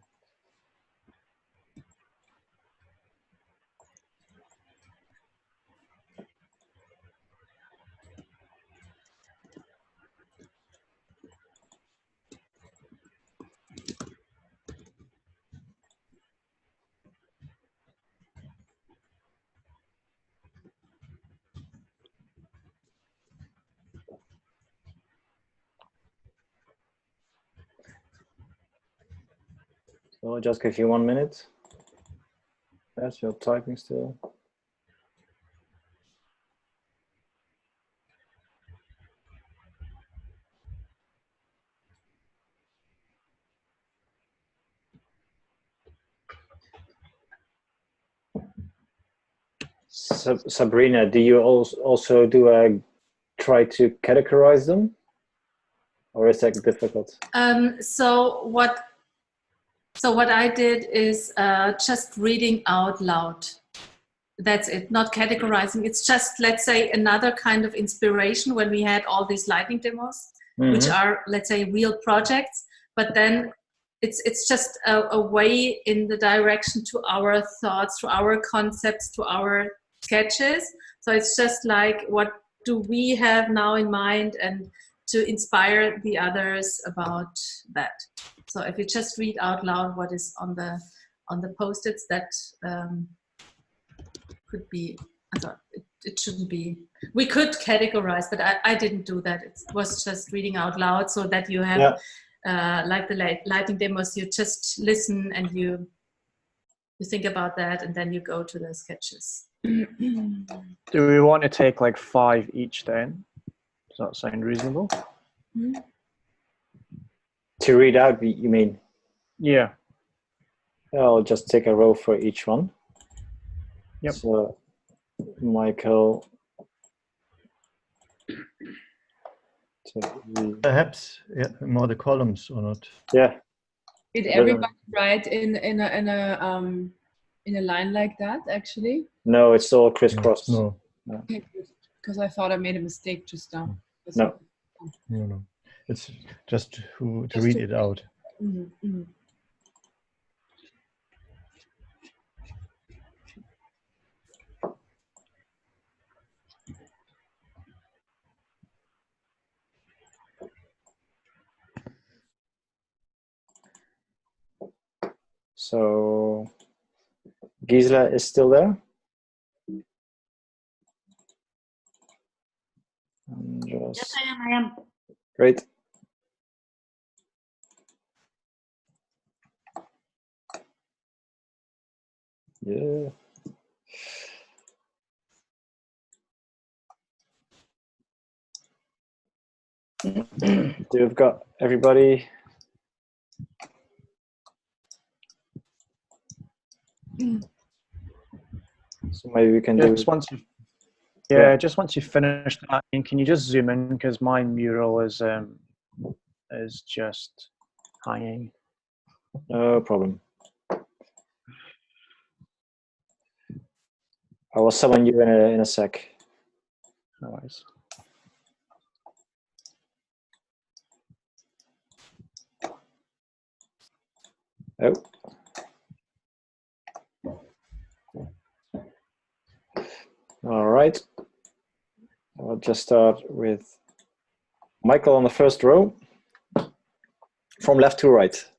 So I'll just give you 1 minute. Yes, you're typing still. Sabrina, do you also do a try to categorize them, or is that difficult? So what I did is just reading out loud. That's it, not categorizing. It's just, let's say, another kind of inspiration when we had all these lightning demos, which are, let's say, real projects. But then it's just a way in the direction to our thoughts, to our concepts, to our sketches. So it's just like, what do we have now in mind, and to inspire the others about that. So if you just read out loud what is on the post-its, that could be, it shouldn't be, we could categorize, but I didn't do that. It was just reading out loud, so that you have, like the lighting demos, you just listen and you think about that, and then you go to the sketches. Do we want to take like 5 each then? Does that sound reasonable? To read out, you mean? Yeah. I'll just take a row for each one. Yep. So, Michael. Perhaps more the columns or not. Yeah. Did everybody write in a line like that, actually? No, it's all crisscross. No. Okay, because I thought I made a mistake just now. No. No. It's just to read it out. So, Gisela is still there? Yes, I am. Great. Yeah. You've got everybody. So maybe we can do. Just once you finish that, and can you just zoom in, because my mural is just hanging. No problem. I will summon you in a sec. No worries. Oh. All right. I'll just start with Michael on the first row, from left to right.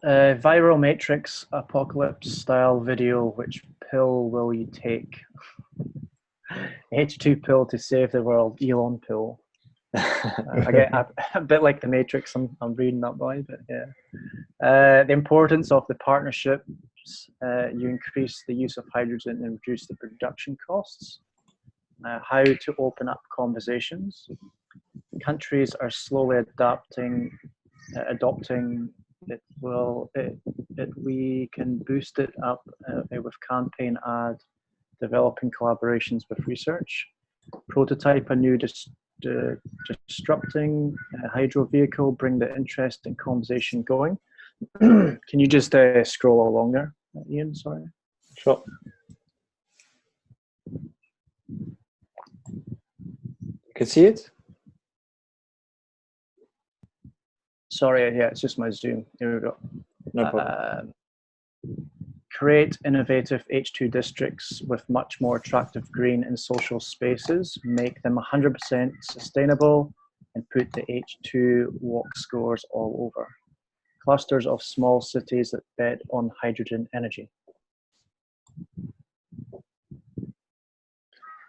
Viral Matrix apocalypse style video. Which pill will you take? H2 pill to save the world. Elon pill. I get a bit like the Matrix. I'm reading that by, but yeah. The importance of the partnerships. You increase the use of hydrogen and reduce the production costs. How to open up conversations. Countries are slowly adopting it. We can boost it up with campaign ad, developing collaborations with research. Prototype a new disrupting hydro vehicle, bring the interest and conversation going. Can you just scroll along there, Ian? Sorry. Sure. You can see it? Sorry, yeah, it's just my Zoom. Here we go. No problem. Create innovative H2 districts with much more attractive green and social spaces, make them 100% sustainable, and put the H2 walk scores all over. Clusters of small cities that bet on hydrogen energy.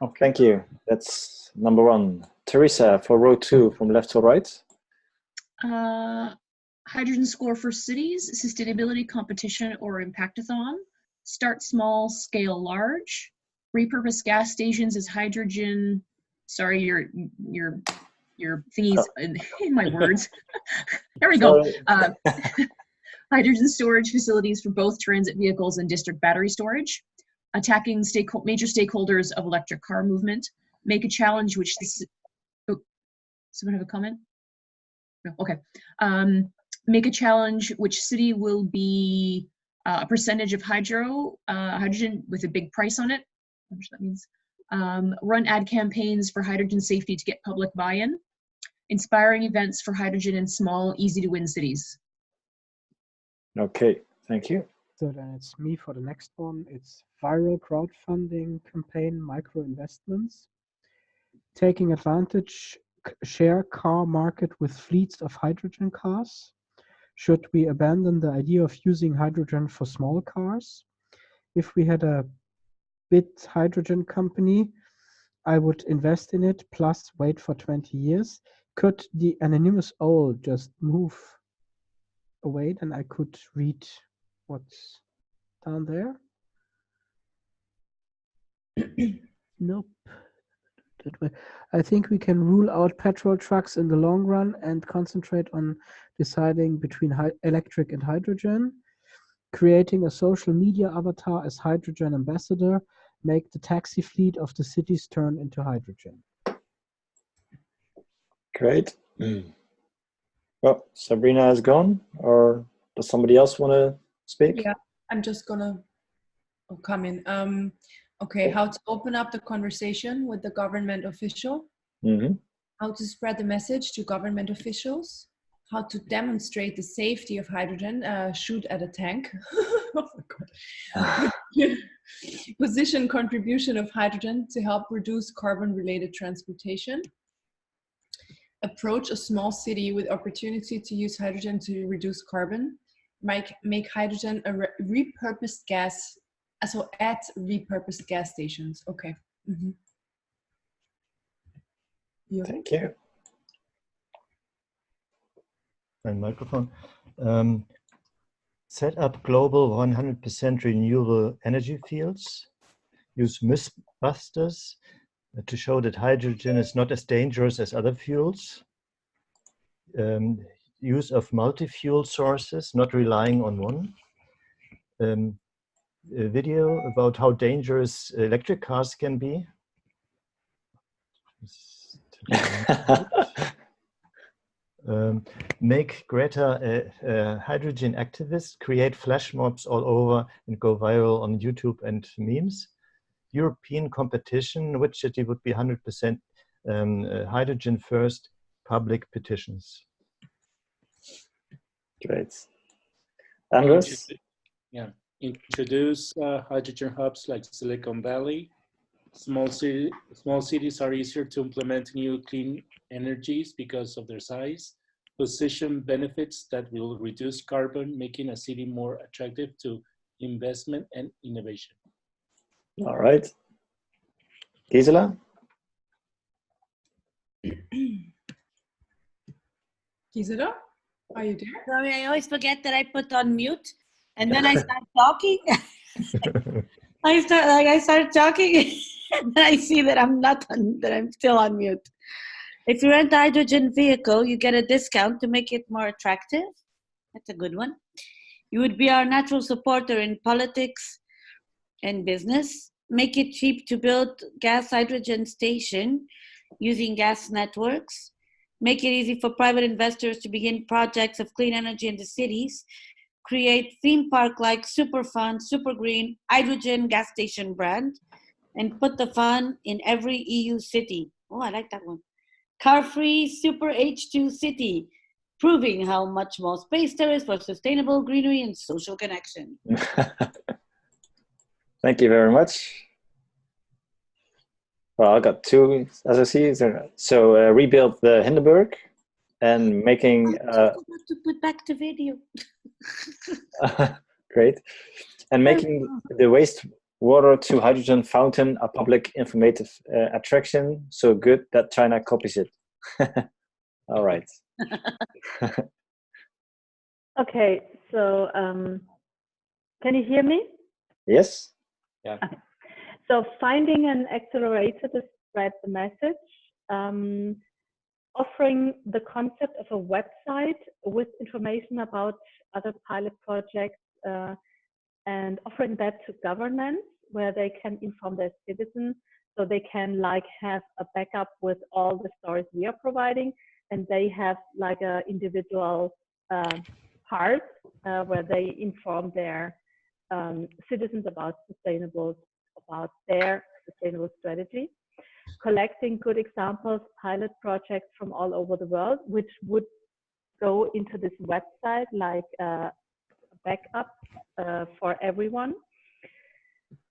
Okay. Thank you. That's number one. Teresa, for row 2, from left to right. Hydrogen score for cities, sustainability competition or impactathon. Start small, scale large. Repurpose gas stations as hydrogen. Sorry, your thingies in my words. There we go. Hydrogen storage facilities for both transit vehicles and district battery storage. Attacking major stakeholders of electric car movement. Make a challenge which this. Oh, someone have a comment? No. Okay. Make a challenge which city will be a percentage of hydrogen with a big price on it. I'm not sure that means. Run ad campaigns for hydrogen safety to get public buy-in. Inspiring events for hydrogen in small, easy-to-win cities. Okay, thank you. So then it's me for the next one. It's viral crowdfunding campaign, micro investments. Taking advantage, share car market with fleets of hydrogen cars. Should we abandon the idea of using hydrogen for small cars? If we had a big hydrogen company, I would invest in it, plus wait for 20 years. Could the anonymous owl just move away? Then I could read what's down there. Nope. I think we can rule out petrol trucks in the long run and concentrate on deciding between electric and hydrogen. Creating a social media avatar as hydrogen ambassador. Make the taxi fleet of the cities turn into hydrogen. Great. Well, Sabrina is gone, or does somebody else want to speak? Yeah, I'm just gonna come in. Okay, how to open up the conversation with the government official. Mm-hmm. How to spread the message to government officials. How to demonstrate the safety of hydrogen. Shoot at a tank. Oh my God. Position contribution of hydrogen to help reduce carbon-related transportation. Approach a small city with opportunity to use hydrogen to reduce carbon. Make hydrogen a repurposed gas. So at repurposed gas stations. Okay. Mm-hmm. Yeah. Thank you. And microphone. Set up global 100% renewable energy fields. Use mythbusters to show that hydrogen is not as dangerous as other fuels. Use of multi-fuel sources, not relying on one. A video about how dangerous electric cars can be. Make Greta a hydrogen activist, create flash mobs all over and go viral on YouTube and memes. European competition, which city would be 100% hydrogen first, public petitions. Great. Andres? Yeah, introduce hydrogen hubs like Silicon Valley. Small cities are easier to implement new clean energies because of their size. Position benefits that will reduce carbon, making a city more attractive to investment and innovation. All right. Gisela? Gisela, are you there? Sorry, I always forget that I put on mute, and then I start talking. I start talking, and I see that I'm still on mute. If you rent a hydrogen vehicle, you get a discount to make it more attractive. That's a good one. You would be our natural supporter in politics and business. Make it cheap to build gas hydrogen station using gas networks. Make it easy for private investors to begin projects of clean energy in the cities. Create theme park like super fun, super green hydrogen gas station brand, and put the fun in every EU city. Oh, I like that one. Car-free super H2 city. proving how much more space there is for sustainable greenery and social connection. Thank you very much. Well, I got two, as I see. So rebuild the Hindenburg and making... I forgot to put back the video. Great. And making the wastewater to hydrogen fountain a public informative attraction so good that China copies it. All right. Okay, so can you hear me? Yes. Yeah. Okay. So finding an accelerator to spread the message, offering the concept of a website with information about other pilot projects, and offering that to governments where they can inform their citizens, so they can like have a backup with all the stories we are providing, and they have like a individual part where they inform their citizens about their sustainable strategy, collecting good examples, pilot projects from all over the world, which would go into this website like a backup for everyone.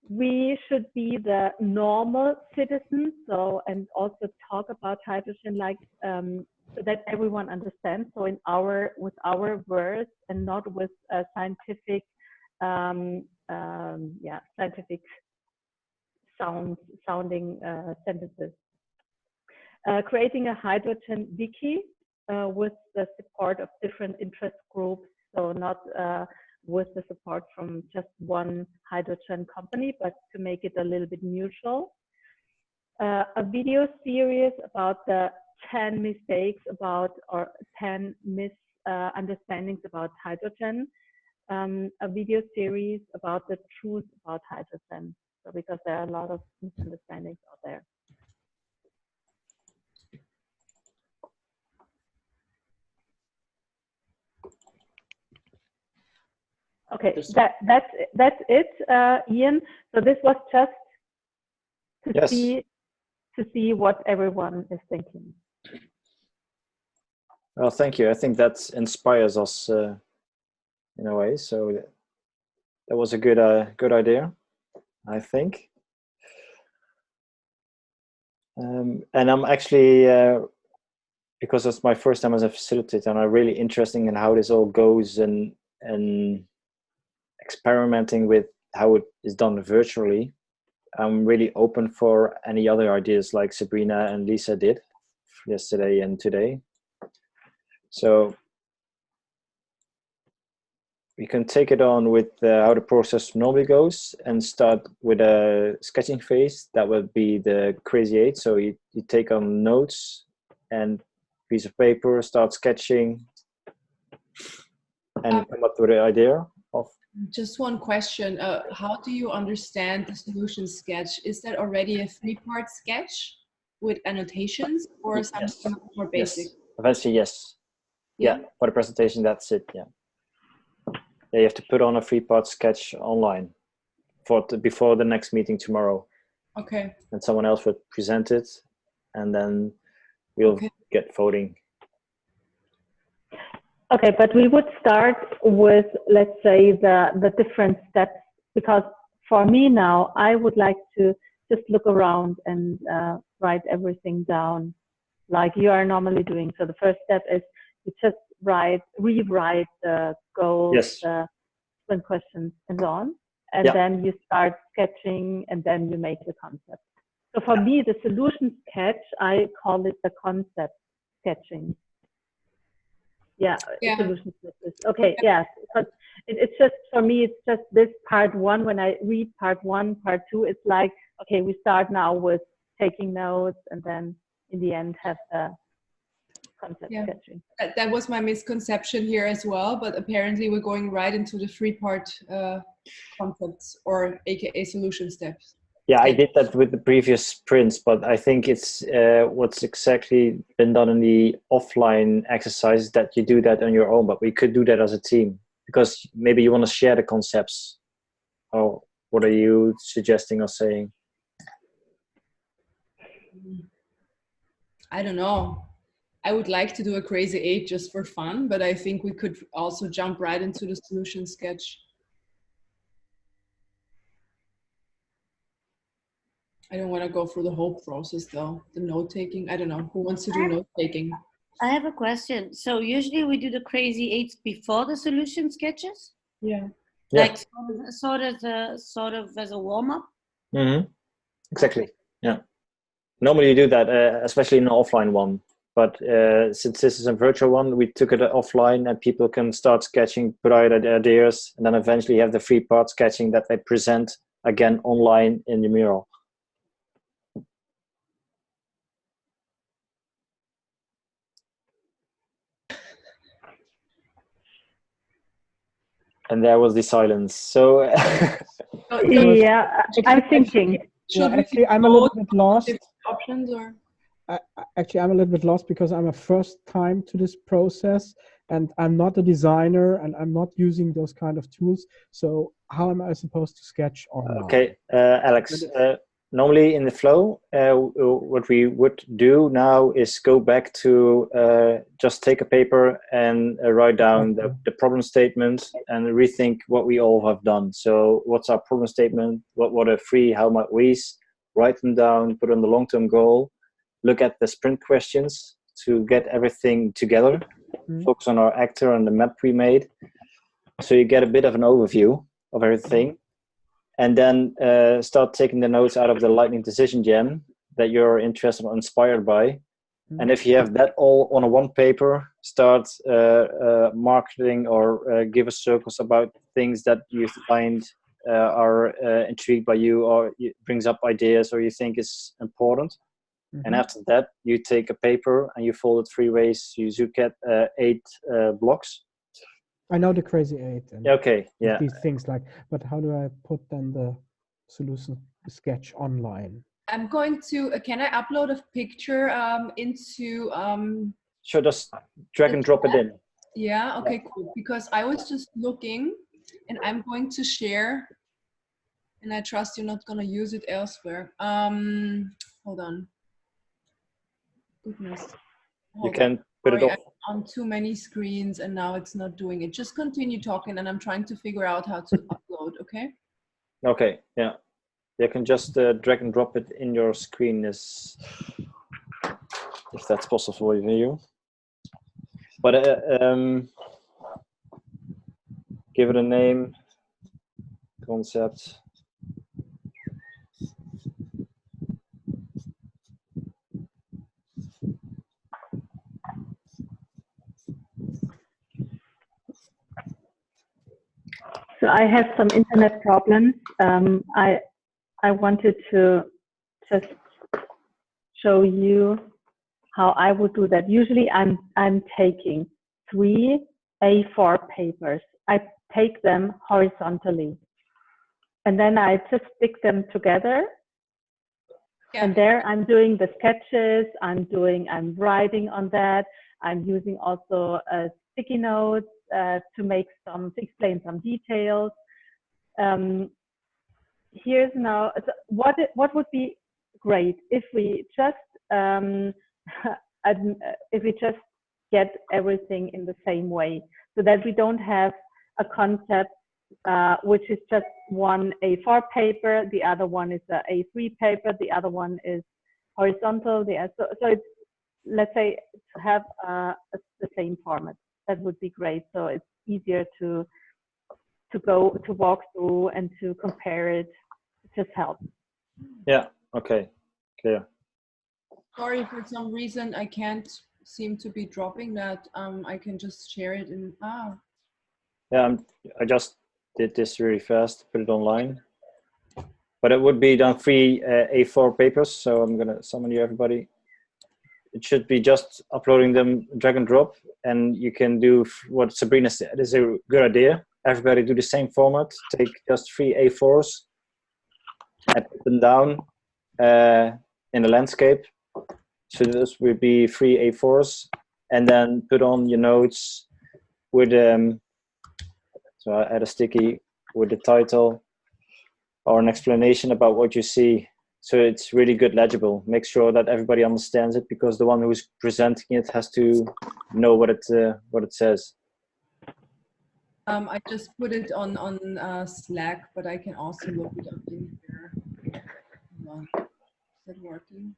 We should be the normal citizens, so, and also talk about hydrogen like so that everyone understands. So with our words and not with scientific scientific sounding sentences. Creating a hydrogen wiki with the support of different interest groups, so not with the support from just one hydrogen company, but to make it a little bit neutral. A video series about the 10 mistakes about, or 10 misunderstandings about hydrogen. A video series about the truth about hydrogen. So because there are a lot of misunderstandings out there. Okay, that's it, Ian. So this was just to see what everyone is thinking. Well, thank you. I think that inspires us in a way. So that was a good idea, I think. And I'm actually, because it's my first time as a facilitator, and I'm really interested in how this all goes and experimenting with how it is done virtually. I'm really open for any other ideas like Sabrina and Lisa did yesterday and today. So we can take it on with how the process normally goes and start with a sketching phase. That would be the crazy 8. So you take on notes and piece of paper, start sketching, and come up with an idea of. Just one question. How do you understand the solution sketch? Is that already a 3-part sketch with annotations or something more basic? Yes. Eventually, yes. Yeah, for the presentation, that's it. Yeah. Yeah, you have to put on a 3-part sketch online before the next meeting tomorrow. Okay. And someone else would present it, and then we'll get voting. Okay, but we would start with, let's say, the different steps, because for me now, I would like to just look around and write everything down like you are normally doing. So the first step is you just rewrite the goals, the sprint questions, and so on. And then you start sketching, and then you make the concept. So for me, the solution sketch, I call it the concept sketching. Solution sketches. Okay, yes. It's just, for me, it's just this part 1. When I read part 1, part 2, it's like, okay, we start now with taking notes, and then in the end have the concept sketching. That was my misconception here as well, but apparently we're going right into the 3-part concepts, or AKA solution steps. Yeah, I did that with the previous sprints, but I think it's what's exactly been done in the offline exercise that you do that on your own, but we could do that as a team, because maybe you want to share the concepts. Or what are you suggesting or saying? I don't know. I would like to do a crazy 8 just for fun, but I think we could also jump right into the solution sketch. I don't want to go through the whole process though. The note taking, I don't know. Who wants to do note taking? I have a question. So usually we do the crazy 8s before the solution sketches? Yeah. Like sort of as a warm-up? Mm-hmm. Exactly. Yeah. Normally you do that, especially in an offline one. But since this is a virtual one, we took it offline, and people can start sketching, put out ideas, and then eventually have the 3-part sketching that they present again online in the mural. And there was the silence. So yeah, I'm thinking. Actually, I'm a little bit lost. Options or? Actually, I'm a little bit lost because I'm a first time to this process, and I'm not a designer, and I'm not using those kind of tools. So how am I supposed to sketch online? Okay, Alex. Normally in the flow, what we would do now is go back to just take a paper and write down the problem statement and rethink what we all have done. So what's our problem statement? What are 3, how might we? Write them down, put on the long-term goal, look at the sprint questions to get everything together, focus on our actor and the map we made. So you get a bit of an overview of everything. And then start taking the notes out of the Lightning Decision Jam that you're interested or inspired by. And if you have that all on a one paper, start marketing or give us circles about things that you find are intrigued by you, or it brings up ideas, or you think is important. And after that, you take a paper and you fold it 3 ways. You should get 8 blocks. I know the crazy 8. And okay, yeah. These things like, but how do I put then the solution sketch online? I'm going to, can I upload a picture into... Sure, just drag and drop it in. Yeah, okay, cool. Because I was just looking, and I'm going to share, and I trust you're not going to use it elsewhere. Hold on. Goodness. You can put it off. I'm on too many screens and now it's not doing it. Just continue talking and I'm trying to figure out how to upload, okay? Okay, yeah. You can just drag and drop it in your screen if that's possible for you. But give it a name, concept. So I have some internet problems. I wanted to just show you how I would do that. Usually I'm taking 3 A4 papers. I take them horizontally. And then I just stick them together. Yeah. And there I'm doing the sketches, I'm writing on that. I'm using also sticky notes to explain some details. Here's now, what would be great if we just get everything in the same way, so that we don't have a concept which is just one A4 paper, the other one is a A3 paper, the other one is horizontal. So it's, let's say, to have the same format. That would be great. So it's easier to walk through and to compare it. It just helps. Yeah. Okay. Clear. Sorry, for some reason I can't seem to be dropping that. I can just share it in. Yeah, I just did this really fast, put it online. But it would be done 3 A4 papers. So I'm gonna summon you, everybody. It should be just uploading them, drag and drop, and you can do what Sabrina said. It's a good idea. Everybody do the same format. Take just 3 A4s and put them down in the landscape. So this will be 3 A4s, and then put on your notes with so I add a sticky with the title or an explanation about what you see so it's really good legible. Make sure that everybody understands it, because the one who's presenting it has to know what it says. I just put it on Slack, but I can also look it up in here. Hold on. Is it working?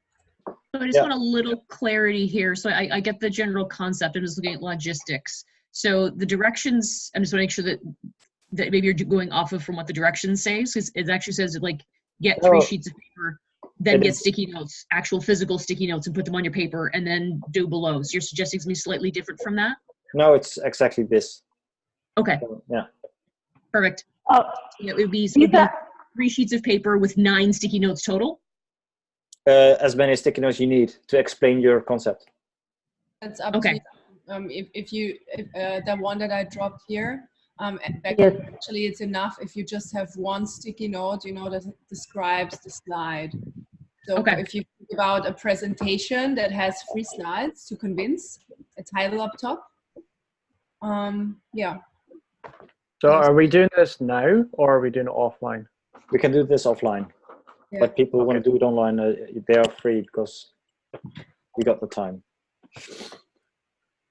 So I just want a little clarity here. So I get the general concept. I'm just looking at logistics. So the directions, I just want to make sure that maybe you're going off of from what the directions say. So it actually says like get 3 sheets of paper, then get sticky notes, actual physical sticky notes, and put them on your paper, and then do below. So you're suggesting something slightly different from that? No, it's exactly this. Okay. Yeah. Perfect. Oh, It would be 3 sheets of paper with 9 sticky notes total. As many sticky notes you need to explain your concept. That's up to you. If the one that I dropped here, yes. actually it's enough if you just have one sticky note, you know, that describes the slide. So if you think about a presentation that has 3 slides to convince, a title up top. Yeah. So are we doing this now, or are we doing it offline? We can do this offline, but people who want to do it online, they are free because we got the time.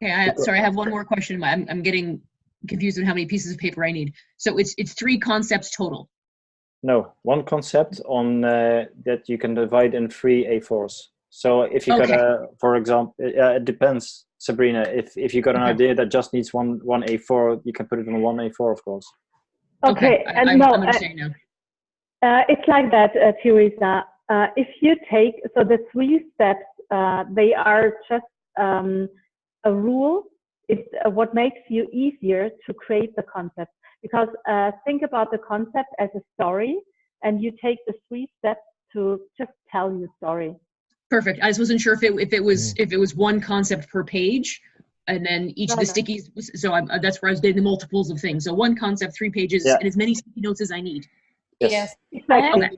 Okay, sorry, I have one more question. I'm getting confused on how many pieces of paper I need. So it's 3 concepts total. No, 1 concept on that you can divide in 3 A4s. So if you got for example, it depends, Sabrina. If you got an idea that just needs one A4, you can put it on 1 A4, of course. Okay, I'm understanding now. It's like that, Teresa. If you take, so the 3 steps, they are just a rule. It's what makes you easier to create the concept. Because think about the concept as a story, and you take the 3 steps to just tell your story. Perfect. I just wasn't sure if it was 1 concept per page, and then each of the stickies. So that's where I was getting the multiples of things. So 1 concept, 3 pages, and as many sticky notes as I need. Yes. Exactly.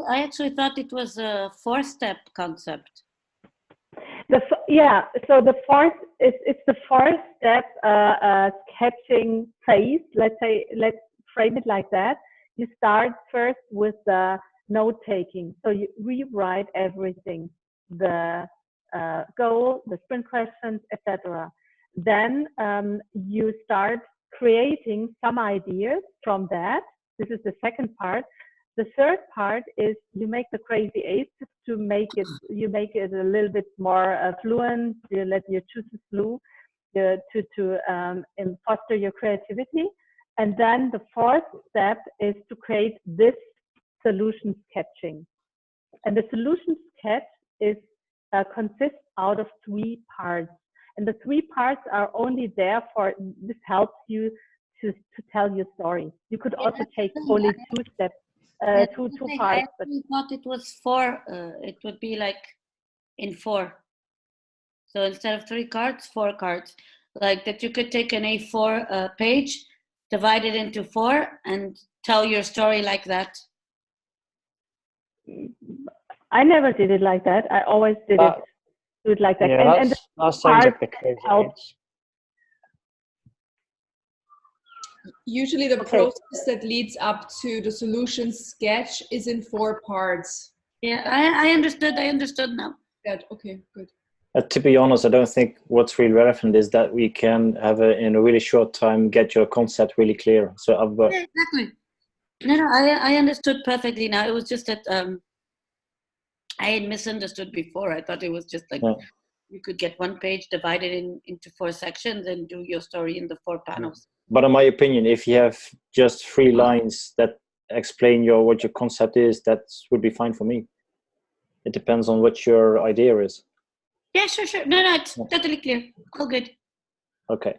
I actually thought it was a 4-step concept. So the fourth it's the 4th step sketching phase. Let's frame it like that. You start first with the note taking. So you rewrite everything, the goal, the sprint questions, etc. Then you start creating some ideas from that. This is the second part. The third part is you make the crazy 8 to make it. You make it a little bit more fluent. You let your choose flew to foster your creativity. And then the 4th step is to create this solution sketching. And the solution sketch is consists out of 3 parts. And the 3 parts are only there for this helps you to tell your story. You could also take only 2 steps. Two parts. I thought it was 4. It would be like in 4. So instead of 3 cards, 4 cards. Like that you could take an A4 page, divide it into 4, and tell your story like that. I never did it like that. I always do it like that. Yeah, and that sounds like the crazy helps. Usually the process that leads up to the solution sketch is in 4 parts. Yeah, I understood. I understood now. Good. Okay, good. To be honest, I don't think what's really relevant is that we can have in a really short time get your concept really clear. So yeah, exactly. No, I understood perfectly now. It was just that I had misunderstood before. I thought it was just like you could get 1 page, divide it into 4 sections, and do your story in the 4 panels. But in my opinion, if you have just 3 lines that explain what your concept is, that would be fine for me. It depends on what your idea is. Yeah, sure. No, it's totally clear. All good. Okay.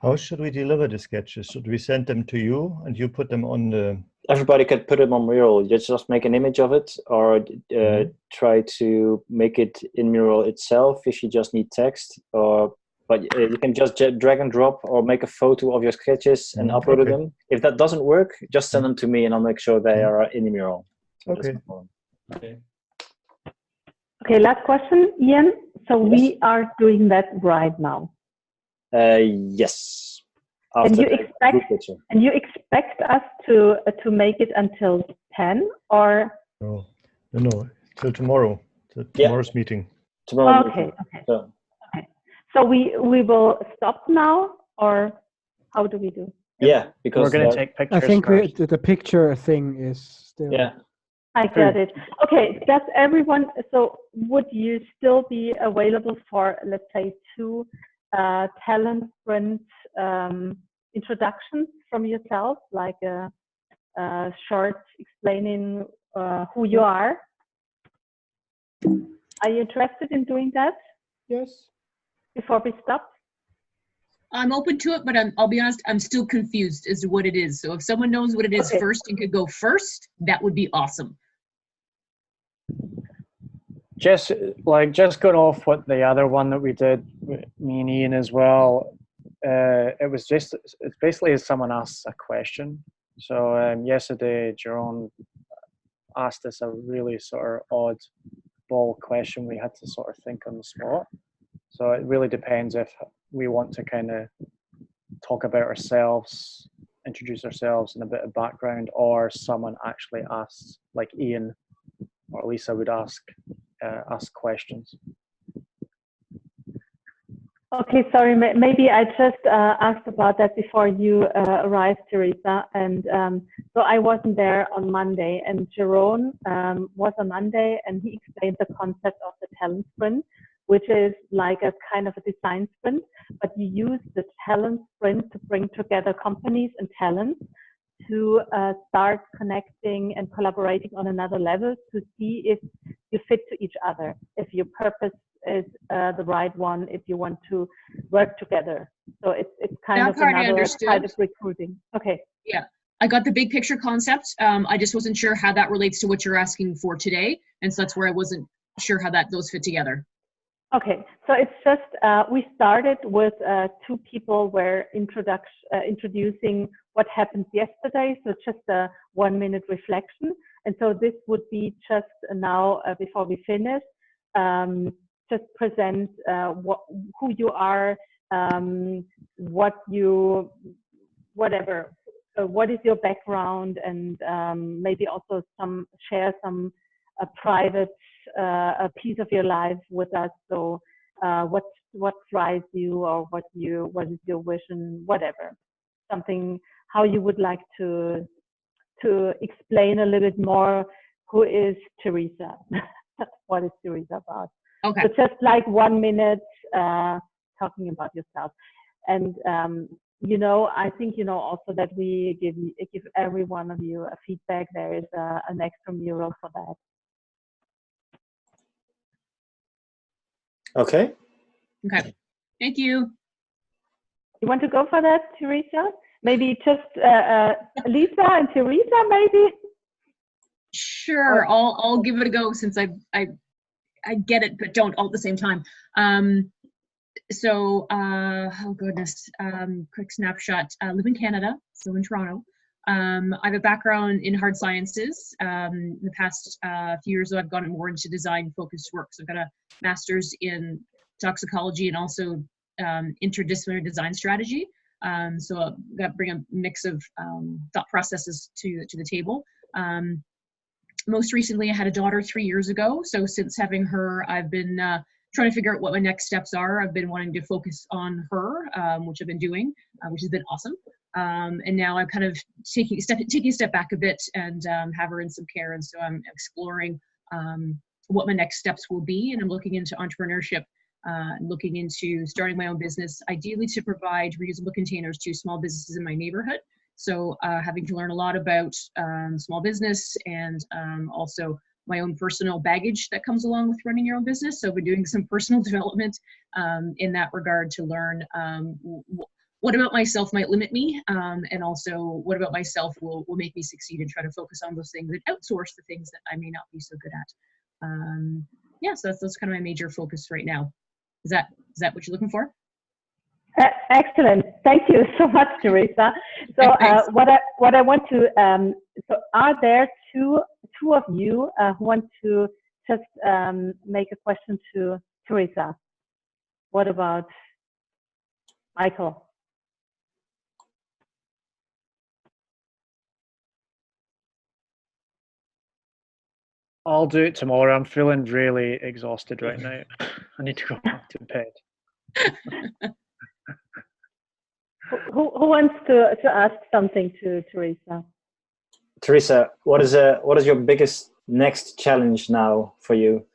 How should we deliver the sketches? Should we send them to you and you put them on the... Everybody can put them on Mural. You just make an image of it, or try to make it in Mural itself if you just need text. But you can just drag and drop or make a photo of your sketches and upload them. If that doesn't work, just send them to me and I'll make sure they are in the Mural. Okay. Okay, last question, Ian. So we are doing that right now. Yes. And you expect us to make it until 10 or? No, till tomorrow. Yeah. Tomorrow's meeting. Tomorrow. Okay, okay. So, Okay. So we will stop now, or how do we do? yeah, because we're going to take pictures. I think first. the picture thing is still. Yeah. I get it. Okay, does everyone, so would you still be available for, let's say, 2 talent sprint introductions from yourself, like a short explaining who you are? Are you interested in doing that Yes. before we stop? I'm open to it, but I'll be honest, I'm still confused as to what it is. So if someone knows what it is Okay. first and could go first, that would be awesome. Just going off what the other one that we did, me and Ian as well, it's basically as someone asks a question. So yesterday, Jerome asked us a really sort of odd ball question we had to sort of think on the spot. So it really depends if we want to kind of talk about ourselves, introduce ourselves and a bit of background, or someone actually asks, like Ian or Lisa would ask questions. Okay, sorry, maybe I just asked about that before you arrived, Teresa. And so I wasn't there on Monday, and Jerome was on Monday, and he explained the concept of the talent sprint, which is like a kind of a design sprint, but you use the talent sprint to bring together companies and talents to start connecting and collaborating on another level to see if you fit to each other, if your purpose is the right one, if you want to work together. So it's kind That of part I another understood. kind of recruiting. Okay. Yeah, I got the big picture concept. I just wasn't sure how that relates to what you're asking for today. And so that's where I wasn't sure how those fit together. Okay, so it's just, we started with 2 people were introducing what happened yesterday. So just a 1-minute reflection. And so this would be just now, before we finish, just present who you are, what is your background, and maybe also share some private a piece of your life with us. So what drives you, or what is your vision, whatever, something, how you would like to explain a little bit more who is Teresa. What is Teresa about? Okay. So just like 1 minute talking about yourself. And you know, I think you know also that we give every one of you a feedback. There is an extra mural for that. okay. Okay. Thank you. You want to go for that, Teresa? Maybe just Lisa and Teresa, maybe? Sure, I'll give it a go since I get it, but don't all at the same time. Oh goodness, quick snapshot. I live in Canada, so in Toronto. I have a background in hard sciences. In the past few years, I've gone more into design-focused work. So I've got a master's in toxicology and also interdisciplinary design strategy. So I've got to bring a mix of thought processes to the table. Most recently, I had a daughter 3 years ago. So since having her, I've been trying to figure out what my next steps are. I've been wanting to focus on her, which I've been doing, which has been awesome. And now I'm kind of taking a step back a bit and have her in some care. And so I'm exploring what my next steps will be. And I'm looking into entrepreneurship, looking into starting my own business, ideally to provide reusable containers to small businesses in my neighborhood. So having to learn a lot about small business and also my own personal baggage that comes along with running your own business. So I've been doing some personal development in that regard to learn what about myself might limit me, and also what about myself will make me succeed, and try to focus on those things and outsource the things that I may not be so good at. Yeah, so that's kind of my major focus right now. Is that what you're looking for? Excellent. Thank you so much, Teresa. So what I want to, so are there two of you who want to just make a question to Teresa? What about Michael? I'll do it tomorrow. I'm feeling really exhausted right now. I need to go back to bed. Who wants to ask something to Teresa? Teresa, what is your biggest next challenge now for you?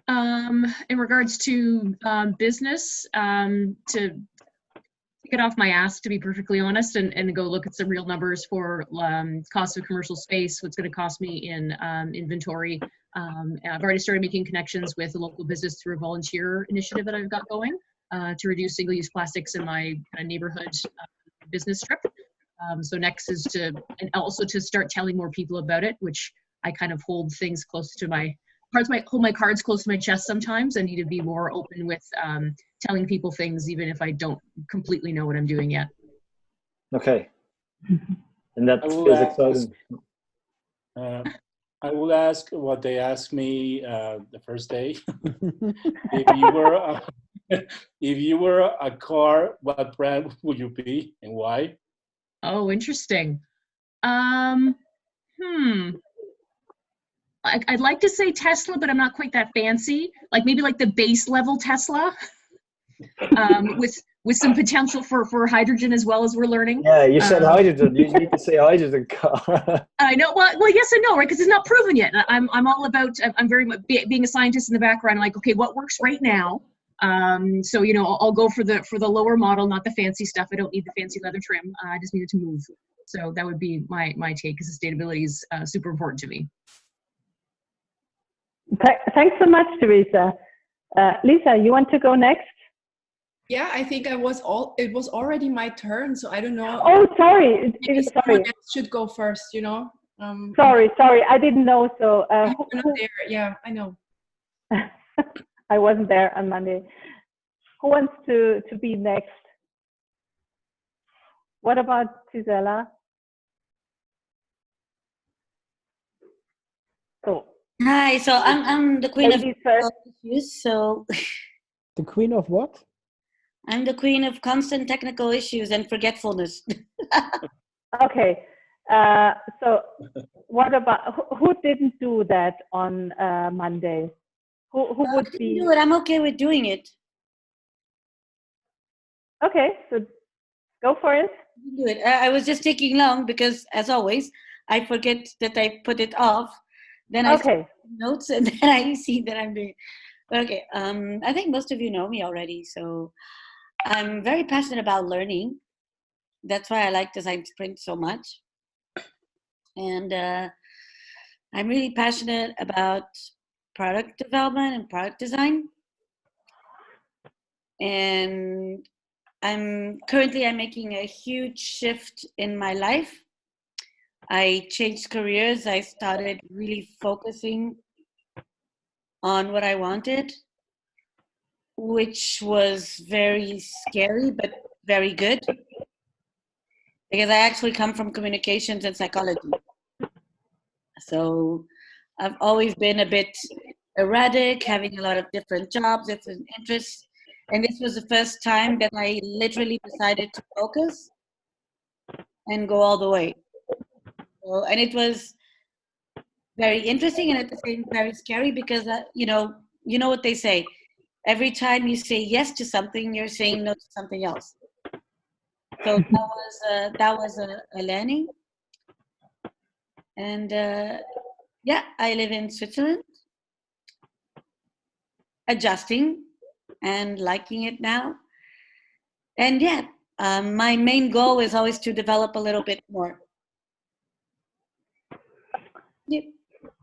In regards to business, to get off my ass, to be perfectly honest, and go look at some real numbers for cost of commercial space, what's going to cost me in inventory. I've already started making connections with a local business through a volunteer initiative that I've got going to reduce single-use plastics in my neighborhood business trip. So next is to start telling more people about it, which I kind of hold things close to hold my cards close to my chest sometimes. I need to be more open with telling people things, even if I don't completely know what I'm doing yet. Okay. And that feels exciting. I will ask what they asked me the first day. If you were a car, what brand would you be and why? Oh, interesting. I'd like to say Tesla, but I'm not quite that fancy. Like maybe like the base level Tesla, with some potential for hydrogen as well, as we're learning. Yeah, you said hydrogen. You need to say hydrogen car. I know. Well, yes and no, right? Because it's not proven yet. I'm all about. I'm very much being a scientist in the background. Like, okay, what works right now? So I'll go for the lower model, not the fancy stuff. I don't need the fancy leather trim. I just need it to move. So that would be my take, because sustainability is super important to me. Thanks so much, Teresa. Lisa, you want to go next? Yeah, I think it was already my turn, so I don't know. Oh, sorry. Maybe someone else should go first, Sorry, I didn't know. So you're not there. Yeah, I know. I wasn't there on Monday. Who wants to be next? What about Gisela? So. Hi, so I'm the queen of issues. So the queen of what? I'm the queen of constant technical issues and forgetfulness. Okay, so what about who didn't do that on Monday? Who would be? Do it. I'm okay with doing it. Okay, so go for it. Do it. I was just taking long because, as always, I forget that I put it off. Then I take notes, and then I see that I'm doing it. Okay, I think most of you know me already, so I'm very passionate about learning. That's why I like Design Sprint so much. And I'm really passionate about product development and product design. And I'm making a huge shift in my life. I changed careers. I started really focusing on what I wanted, which was very scary, but very good. Because I actually come from communications and psychology. So I've always been a bit erratic, having a lot of different jobs, different interests. And this was the first time that I literally decided to focus and go all the way. So, and it was very interesting and at the same time very scary because, you know what they say. Every time you say yes to something, you're saying no to something else. So that was a learning. And yeah, I live in Switzerland, adjusting and liking it now. And yeah, my main goal is always to develop a little bit more. Yep.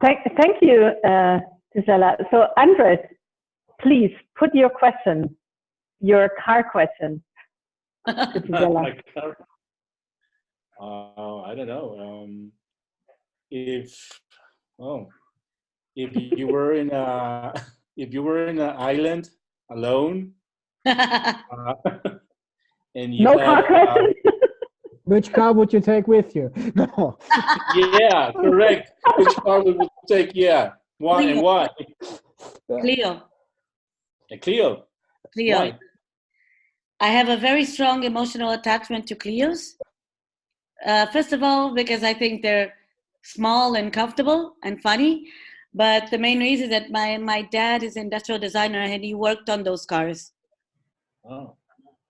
Thank you, Gisela. So Andres, please put your question, your car question to Gisela. I don't know. If you were in an island alone, and you no had, car question. Which car would you take with you? No. Yeah, correct. Which car would you take? Yeah. Why and why? Clio. A Clio. Clio. Why? I have a very strong emotional attachment to Clios. First of all, because I think they're small and comfortable and funny. But the main reason is that my dad is an industrial designer and he worked on those cars. Oh.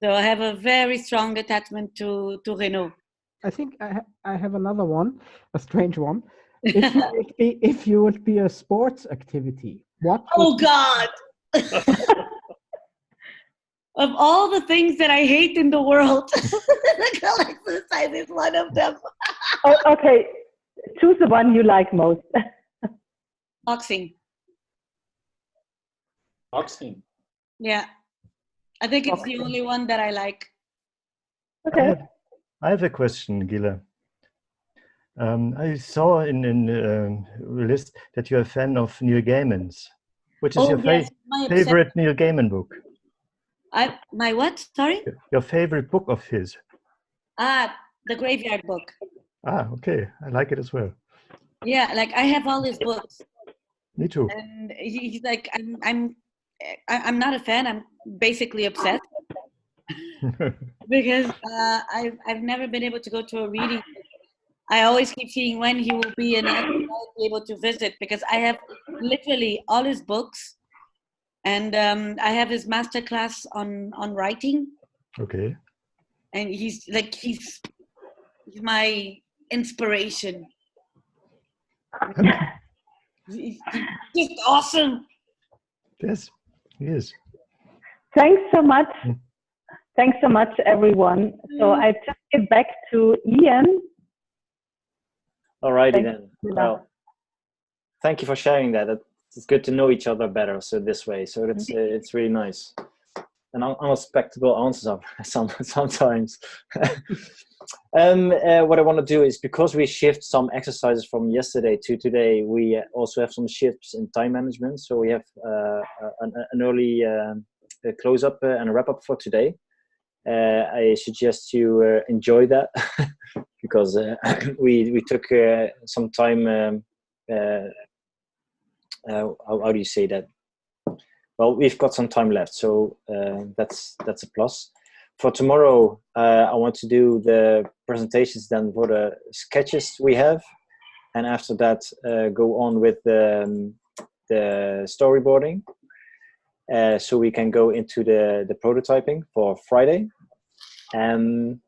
So I have a very strong attachment to Renault. I think I have another one, a strange one. If you would be a sports activity, what? Oh God! Of all the things that I hate in the world, exercise is one of them. Oh, okay, choose the one you like most. Boxing. Boxing. Yeah, I think it's the only one that I like. Okay. I have a question, Gila. I saw in the list that you're a fan of Neil Gaiman's. Which is your favorite Neil Gaiman book? My what? Sorry? Your favorite book of his? The Graveyard Book. Okay. I like it as well. Yeah, like I have all his books. Me too. And he's like, I'm not a fan. I'm basically obsessed because I've never been able to go to a reading. I always keep seeing when he will be, and I'll be able to visit because I have literally all his books, and I have his masterclass on writing. Okay. And he's my inspiration. He's just awesome. Yes, he is. Thanks so much. Thanks so much, everyone. So I just get back to Ian. Alrighty then. Well, thank you for sharing that. It's good to know each other better. So this way, so it's really nice. And unexpected answers sometimes. What I want to do is, because we shift some exercises from yesterday to today, we also have some shifts in time management. So we have an early close up and a wrap up for today. I suggest you enjoy that because we took some time. How do you say that? Well, we've got some time left, so that's a plus. For tomorrow, I want to do the presentations then for the sketches we have, and after that, go on with the storyboarding. So we can go into the prototyping for Friday. And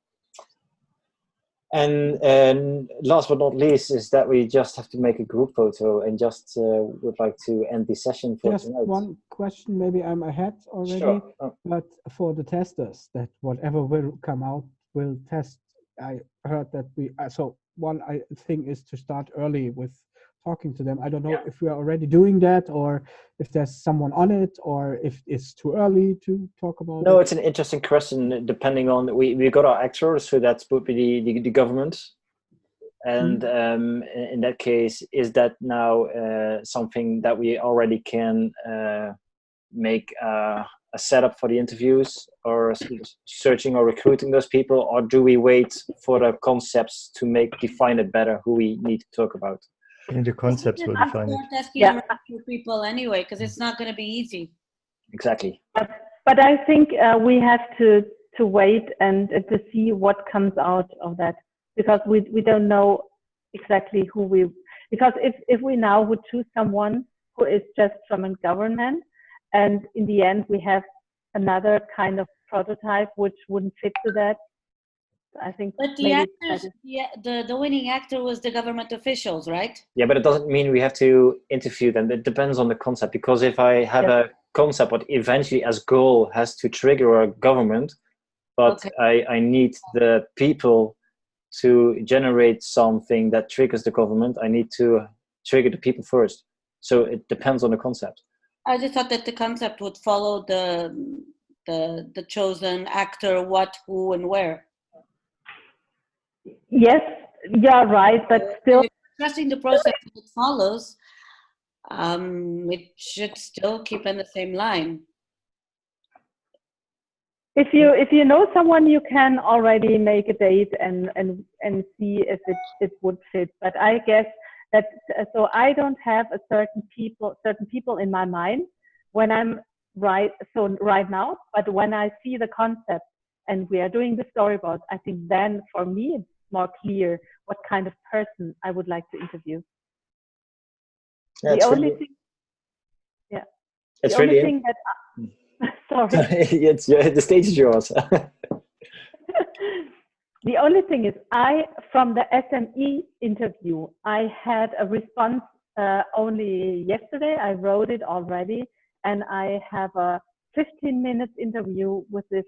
last but not least is that we just have to make a group photo, and just would like to end the session for just tonight. One question, maybe I'm ahead already, Sure. but for the testers, that whatever will come out will test. I heard that so one thing is to start early with talking to them. I don't know if we are already doing that, or if there's someone on it, or if it's too early to talk about it. No, it's an interesting question. Depending on we got our actors, so that would be the government, and in that case, is that now something that we already can make a setup for the interviews, or searching or recruiting those people, or do we wait for the concepts to define it better who we need to talk about? And the concepts will define it. Asking people anyway, because it's not going to be easy. Exactly. But I think we have to wait and to see what comes out of that, because we don't know exactly who we. Because if we now would choose someone who is just from a government, and in the end we have another kind of prototype which wouldn't fit to that, I think. But the actors, the winning actor was the government officials, right? Yeah, but it doesn't mean we have to interview them. It depends on the concept, because if I have a concept, but eventually as goal has to trigger a government, but I need the people to generate something that triggers the government, I need to trigger the people first. So it depends on the concept. I just thought that the concept would follow the chosen actor, what, who, and where. Yes, you're right, but still trusting the process that follows, it should still keep in the same line. If you know someone, you can already make a date and see if it would fit. But I guess that, so I don't have a certain people in my mind when I'm right now. But when I see the concept and we are doing the storyboard, I think then for me it's more clear what kind of person I would like to interview. Yeah, The only thing, yeah, it's the only really thing that sorry. it's the stage is yours. The only thing is, from the SME interview, I had a response only yesterday. I wrote it already, and I have a 15-minute interview with this,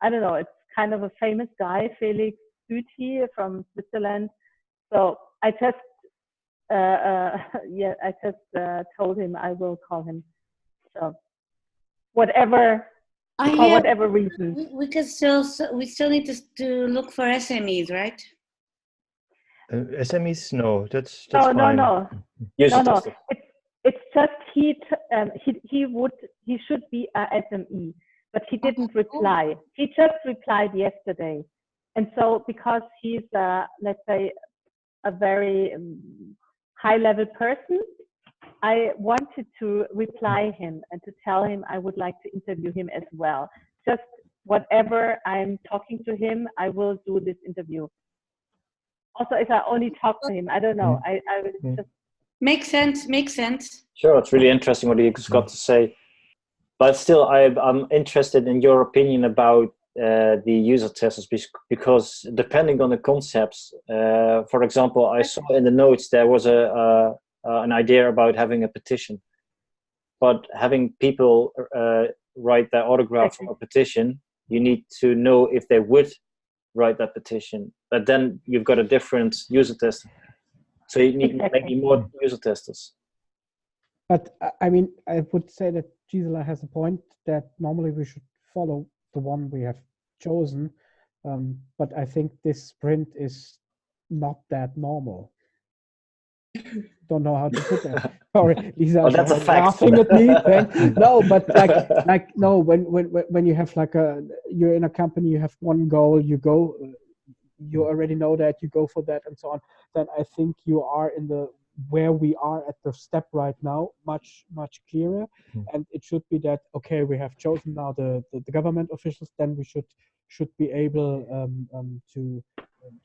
I don't know, it's kind of a famous guy, Felix Büti from Switzerland. So I just, told him I will call him. So whatever. For whatever reason. We still need to look for SMEs, right? SMEs, no, that's no, fine. No. It's just he should be a SME, but he didn't reply. He just replied yesterday, and so because he's let's say a very high-level person, I wanted to reply him and to tell him I would like to interview him as well. Just whatever I'm talking to him, I will do this interview. Also, if I only talk to him, I don't know. I will just... Makes sense. Sure, it's really interesting what he's got to say. But still, I'm interested in your opinion about the user testers, because depending on the concepts, for example, I saw in the notes there was an idea about having a petition, but having people write their autograph for a petition, you need to know if they would write that petition. But then you've got a different user tester, so you need maybe more user testers. But I mean, I would say that Gisela has a point that normally we should follow the one we have chosen, but I think this sprint is not that normal. Don't know how to put that. Sorry, Lisa. Oh, that's a fact. Laughing at me. No, but no. When you have you're in a company, you have one goal. You go. You already know that. You go for that, and so on. Then I think you are in the where we are at the step right now, much clearer. And it should be that okay, we have chosen now the government officials. Then we should be able to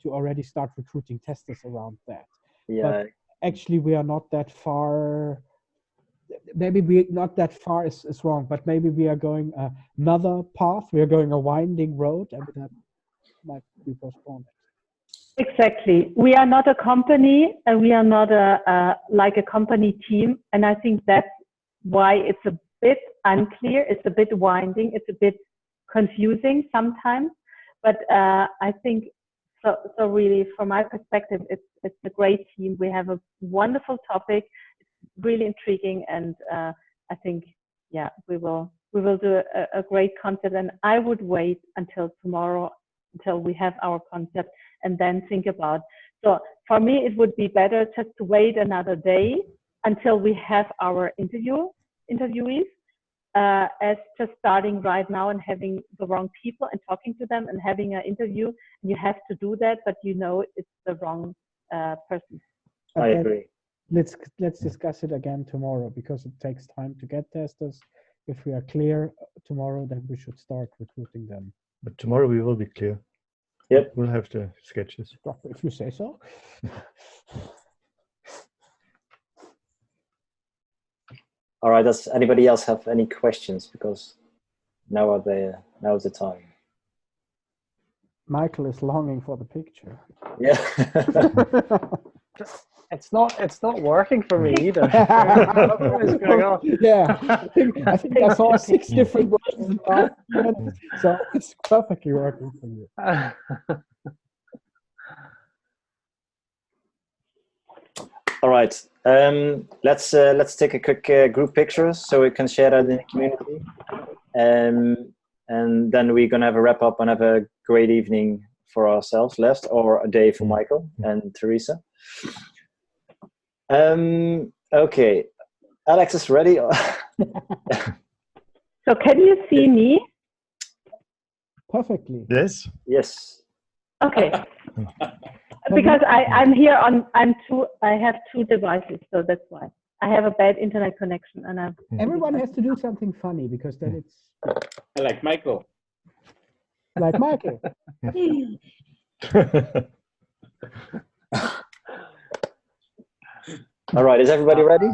already start recruiting testers around that. Yeah. But actually, we are not that far. Maybe we not that far is wrong, but maybe we are going another path. We are going a winding road, and that might be postponed. Exactly. We are not a company, and we are not like a company team. And I think that's why it's a bit unclear. It's a bit winding. It's a bit confusing sometimes. But I think so. Really, from my perspective, it's a great team. We have a wonderful topic. It's really intriguing, and I think we will do a great concept. And I would wait until tomorrow, until we have our concept, and then think about. So for me, it would be better just to wait another day until we have our interviewees, as just starting right now and having the wrong people and talking to them and having an interview. You have to do that, but you know it's the wrong person. I agree. Let's discuss it again tomorrow, because it takes time to get testers. If we are clear tomorrow, then we should start recruiting them. But tomorrow we will be clear. Yep. We'll have the sketches. If you say so. All right. Does anybody else have any questions? Because now is the time. Michael is longing for the picture. Yeah. It's not working for me either. Yeah, I think I saw 6 different versions, so it's perfectly working for you. All right. Let's take a quick group picture so we can share that in the community. And then we're gonna have a wrap up and have a great evening for ourselves left, or a day for Michael and Teresa. Okay, Alex is ready. So can you see me? Perfectly. Yes. Okay. Because I'm here I have 2 devices, so that's why. I have a bad internet connection, and everyone has to do something funny, because then it's like Michael. Like Michael. All right, is everybody ready?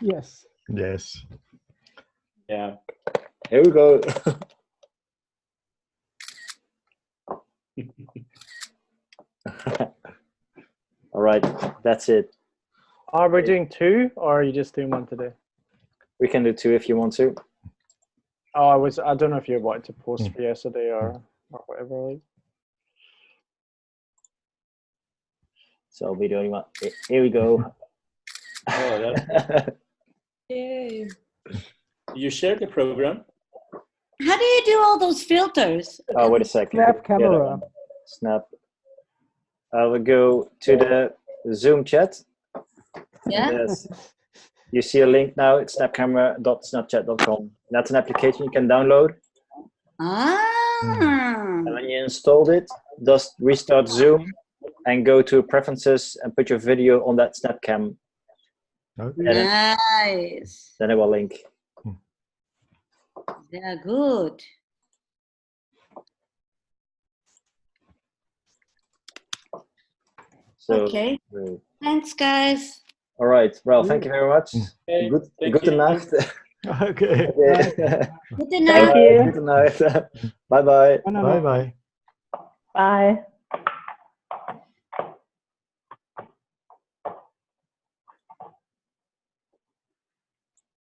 Yes. Yes. Yeah. Here we go. All right, that's it. Are we doing 2 or are you just doing 1 today? We can do 2 if you want to. Oh, I don't know if you wanted to post for yesterday or whatever. Like. So I'll be the only one. Here we go. Oh, that's Yay. you share the program? How do you do all those filters? Oh, wait a second. Snap Yeah, camera. Snap. I will go to the Zoom chat. Yeah. Yes. You see a link now. It's snapcamera.snapchat.com. That's an application you can download. Ah. And when you installed it, just restart Zoom and go to preferences and put your video on that Snapcam. Okay. Nice. Then it will link. Yeah, good. So, Okay. Thanks, guys. all right. Well, thank you very much. Okay, thank Gute you. Nacht. Okay. Good Thank night. you. Gute Nacht. Bye-bye. Bye bye. Bye.